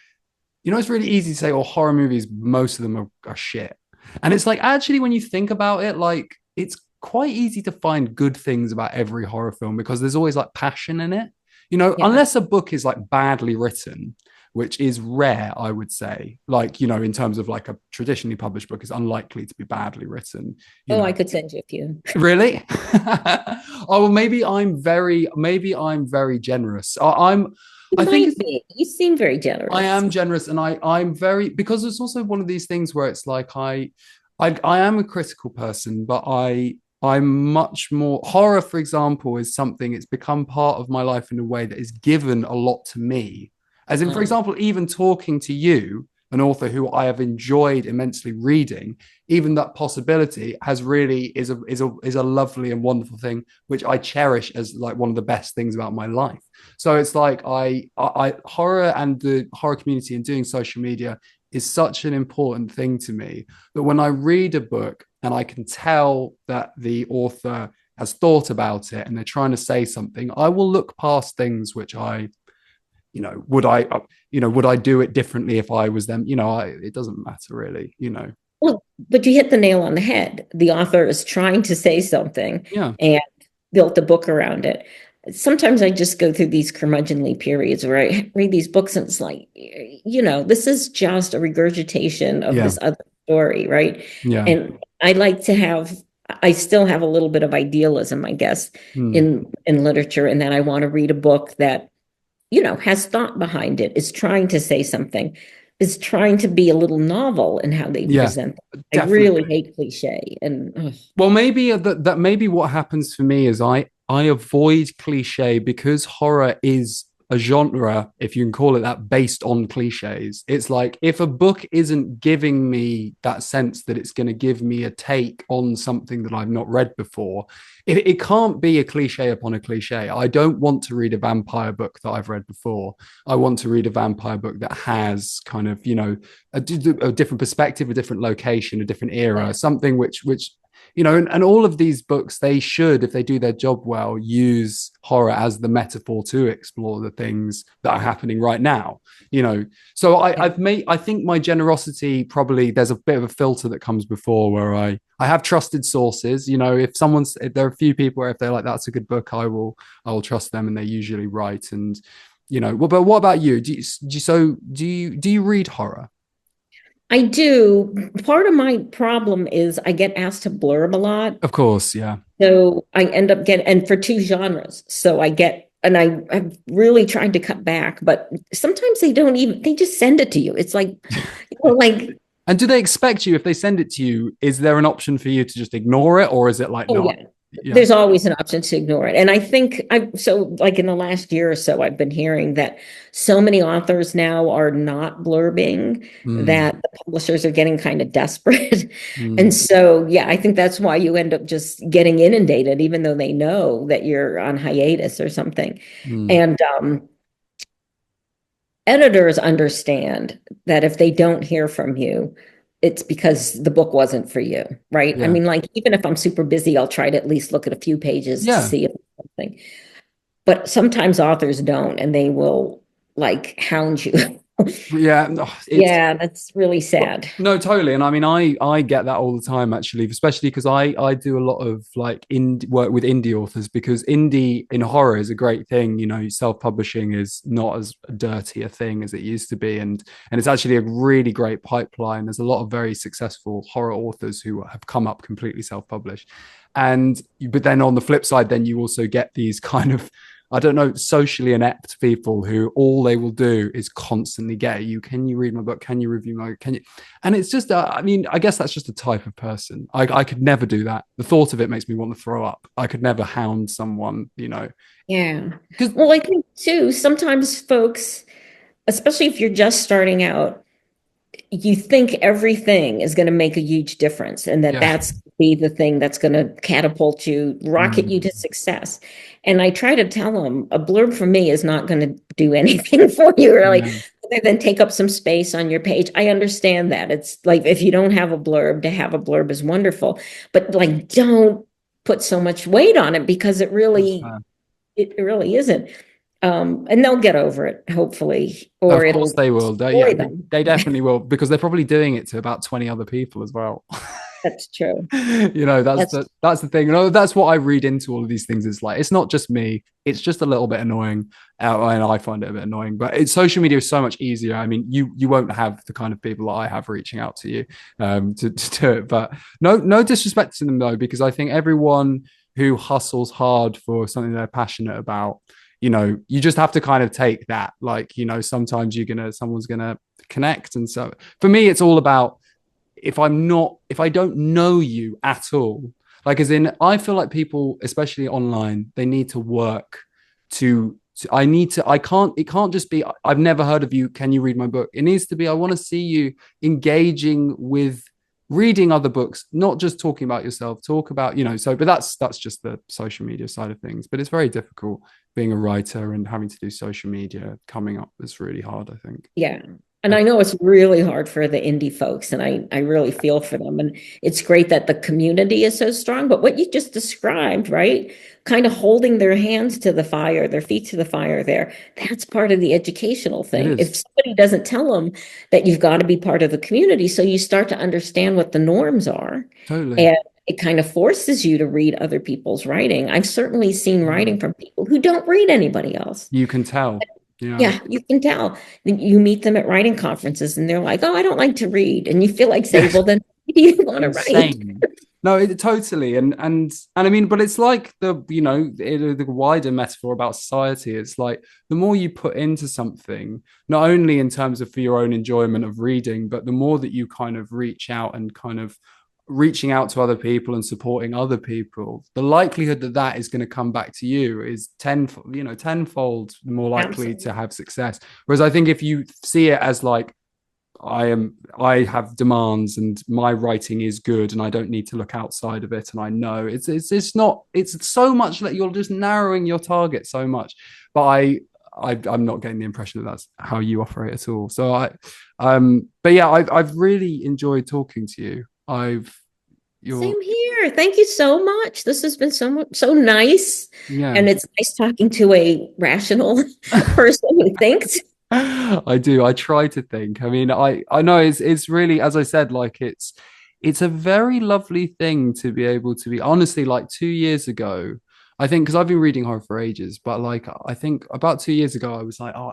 [SPEAKER 1] it's really easy to say, oh, horror movies, most of them are shit. And it's like, actually, when you think about it, like, it's quite easy to find good things about every horror film because there's always like passion in it.
[SPEAKER 2] Yeah.
[SPEAKER 1] Unless a book is like badly written, which is rare, I would say. Like, in terms of like a traditionally published book is unlikely to be badly written, you
[SPEAKER 2] Oh,
[SPEAKER 1] know.
[SPEAKER 2] I could send you a few.
[SPEAKER 1] Really? Oh, well, maybe I'm very generous.
[SPEAKER 2] You
[SPEAKER 1] I think
[SPEAKER 2] might
[SPEAKER 1] it's
[SPEAKER 2] be. You seem very
[SPEAKER 1] I
[SPEAKER 2] generous.
[SPEAKER 1] am generous, and I'm very because it's also one of these things where it's like I am a critical person, but I'm much more horror, for example, is something it's become part of my life in a way that is given a lot to me. As in, for
[SPEAKER 2] Um,
[SPEAKER 1] example, even talking to you an author who I have enjoyed immensely reading, even that possibility has really is a lovely and wonderful thing, which I cherish as like one of the best things about my life. So it's like I horror and the horror community and doing social media is such an important thing to me that when I read a book and I can tell that the author has thought about it and they're trying to say something, I will look past things which I, would I do it differently if I was them? It doesn't matter really.
[SPEAKER 2] Well, but you hit the nail on the head. The author is trying to say something
[SPEAKER 1] Yeah.
[SPEAKER 2] and built a book around it. Sometimes I just go through these curmudgeonly periods where I read these books and it's like, this is just a regurgitation of
[SPEAKER 1] Yeah.
[SPEAKER 2] this other story, right?
[SPEAKER 1] Yeah.
[SPEAKER 2] And I still have a little bit of idealism, I guess,
[SPEAKER 1] Mm.
[SPEAKER 2] in literature, and that I want to read a book that has thought behind it, is trying to say something, is trying to be a little novel in how they
[SPEAKER 1] Yeah.
[SPEAKER 2] present them. I really
[SPEAKER 1] Definitely.
[SPEAKER 2] hate cliche. And ugh,
[SPEAKER 1] Well, maybe that maybe what happens for me is I avoid cliche because horror is a genre, if you can call it that, based on cliches. It's like if a book isn't giving me that sense that it's going to give me a take on something that I've not read before, it can't be a cliche upon a cliche. I don't want to read a vampire book that I've read before. I want to read a vampire book that has kind of, a different perspective, a different location, a different era,
[SPEAKER 2] yeah.
[SPEAKER 1] something which and all of these books, they should, if they do their job well, use horror as the metaphor to explore the things that are happening right now. you know so I think my generosity, probably there's a bit of a filter that comes before, where I have trusted sources. If there are a few people where if they're like, that's a good book, I will trust them, and they're usually right. And but what about you? Do you read horror?
[SPEAKER 2] I do. Part of my problem is I get asked to blurb a lot.
[SPEAKER 1] Of course, yeah.
[SPEAKER 2] So I end up getting, and for two genres. So I've really tried to cut back, but sometimes they just send it to you. It's like, like,
[SPEAKER 1] And do they expect you, if they send it to you, is there an option for you to just ignore it, or is it like,
[SPEAKER 2] oh
[SPEAKER 1] no?
[SPEAKER 2] yeah,
[SPEAKER 1] Yeah.
[SPEAKER 2] there's always an option to ignore it. And I think so like in the last year or so, I've been hearing that so many authors now are not blurbing,
[SPEAKER 1] Mm,
[SPEAKER 2] that the publishers are getting kind of desperate. And
[SPEAKER 1] mm,
[SPEAKER 2] so, yeah, I think that's why you end up just getting inundated, even though they know that you're on hiatus or something.
[SPEAKER 1] mm.
[SPEAKER 2] And editors understand that if they don't hear from you, it's because the book wasn't for you, right? I
[SPEAKER 1] Yeah.
[SPEAKER 2] mean, like, even if I'm super busy, I'll try to at least look at a few pages to
[SPEAKER 1] Yeah.
[SPEAKER 2] see if it's something. But sometimes authors don't, and they will like hound you.
[SPEAKER 1] Yeah. No, it's
[SPEAKER 2] Yeah, that's really sad.
[SPEAKER 1] no, totally. And I mean, I get that all the time, actually, especially because I do a lot of like work with indie authors, because indie in horror is a great thing. Self-publishing is not as dirty a thing as it used to be, and it's actually a really great pipeline. There's a lot of very successful horror authors who have come up completely self-published. But then on the flip side, then you also get these kind of, I don't know, socially inept people who all they will do is constantly get you. Can you read my book? Can you review my book? Can you? And it's just, I mean, I guess that's just a type of person. I could never do that. The thought of it makes me want to throw up. I could never hound someone.
[SPEAKER 2] Yeah.
[SPEAKER 1] Because
[SPEAKER 2] Well, I think too, sometimes folks, especially if you're just starting out, you think everything is going to make a huge difference, and that
[SPEAKER 1] yeah.
[SPEAKER 2] that's be the thing that's going to catapult you, rocket you
[SPEAKER 1] Mm,
[SPEAKER 2] to success. And I try to tell them a blurb for me is not going to do anything for you, really,
[SPEAKER 1] yeah.
[SPEAKER 2] other than take up some space on your page. I understand that. It's like, if you don't have a blurb, to have a blurb is wonderful, but like, don't put so much weight on it, because
[SPEAKER 1] That's
[SPEAKER 2] it
[SPEAKER 1] fair.
[SPEAKER 2] really isn't. And they'll get over it, hopefully, or
[SPEAKER 1] Of course
[SPEAKER 2] it'll
[SPEAKER 1] they will. Yeah,
[SPEAKER 2] destroy them.
[SPEAKER 1] they definitely will, because they're probably doing it to about 20 other people as well.
[SPEAKER 2] That's true.
[SPEAKER 1] That's
[SPEAKER 2] That's
[SPEAKER 1] that's the thing. That's what I read into all of these things. Is like, it's not just me. It's just a little bit annoying, and I find it a bit annoying. But social media is so much easier. I mean, you won't have the kind of people that I have reaching out to you, to do it. But no disrespect to them though, because I think everyone who hustles hard for something they're passionate about, you just have to kind of take that. Like, sometimes someone's gonna connect, and so for me, it's all about, if I don't know you at all, like, as in, I feel like people, especially online, they need to work to I need to, I can't, it can't just be, I've never heard of you. Can you read my book? It needs to be, I want to see you engaging with reading other books, not just talking about yourself, talk about, so, but that's just the social media side of things. But it's very difficult being a writer and having to do social media coming up. It's really hard, I think.
[SPEAKER 2] Yeah. And I know it's really hard for the indie folks, and I really feel for them. And it's great that the community is so strong. But what you just described, right? Kind of holding their hands to the fire, their feet to the fire there, that's part of the educational
[SPEAKER 1] It
[SPEAKER 2] thing.
[SPEAKER 1] is
[SPEAKER 2] If somebody doesn't tell them that you've got to be part of the community, so you start to understand what the norms are.
[SPEAKER 1] totally.
[SPEAKER 2] And it kind of forces you to read other people's writing. I've certainly seen writing
[SPEAKER 1] Mm.
[SPEAKER 2] from people who don't read anybody else.
[SPEAKER 1] You can tell. Yeah.
[SPEAKER 2] Yeah, you can tell. You meet them at writing conferences and they're like, "Oh, I don't like to read." And you feel like saying,
[SPEAKER 1] Yes.
[SPEAKER 2] "Well, then what do you want to write?"
[SPEAKER 1] Insane. No, totally, and I mean, but it's like the wider metaphor about society. It's like the more you put into something, not only in terms of for your own enjoyment of reading, but the more that you kind of reach out and kind of reaching out to other people and supporting other people, the likelihood that that is going to come back to you is tenfold more likely to
[SPEAKER 2] Absolutely.
[SPEAKER 1] have success. Whereas I think if you see it as like I have demands and my writing is good and I don't need to look outside of it, and I know it's not, it's so much that you're just narrowing your target so much. But I'm not getting the impression that that's how you operate at all. So but yeah, I've really enjoyed talking to you. You're
[SPEAKER 2] Same here. Thank you so much. This has been so nice.
[SPEAKER 1] yeah.
[SPEAKER 2] And it's nice talking to a rational person who thinks.
[SPEAKER 1] I do. I try to think. I mean, I know it's really, as I said, like it's a very lovely thing to be able to be honestly, like 2 years ago, I think, because I've been reading horror for ages, but like I think about 2 years ago, I was like, oh,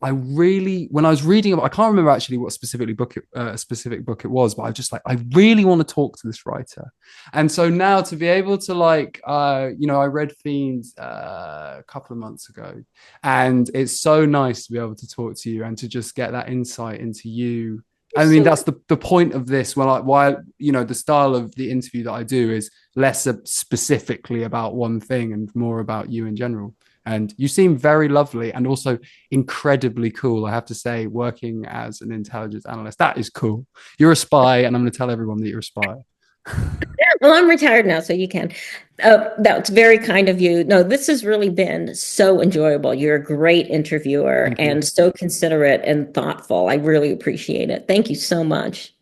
[SPEAKER 1] I really, when I was reading about, I can't remember actually what specific book it was, but I just like, I really want to talk to this writer. And so now to be able to like, I read Fiend a couple of months ago, and it's so nice to be able to talk to you and to just get that insight into you.
[SPEAKER 2] You're
[SPEAKER 1] I mean,
[SPEAKER 2] so
[SPEAKER 1] that's the point of this. Well, why the style of the interview that I do is less specifically about one thing and more about you in general. And you seem very lovely and also incredibly cool. I have to say, working as an intelligence analyst, that is cool. You're a spy, and I'm going to tell everyone that you're a spy.
[SPEAKER 2] well, I'm retired now, so you can. That's very kind of you. No, this has really been so enjoyable. You're a great interviewer
[SPEAKER 1] Thank you.
[SPEAKER 2] and so considerate and thoughtful. I really appreciate it. Thank you so much.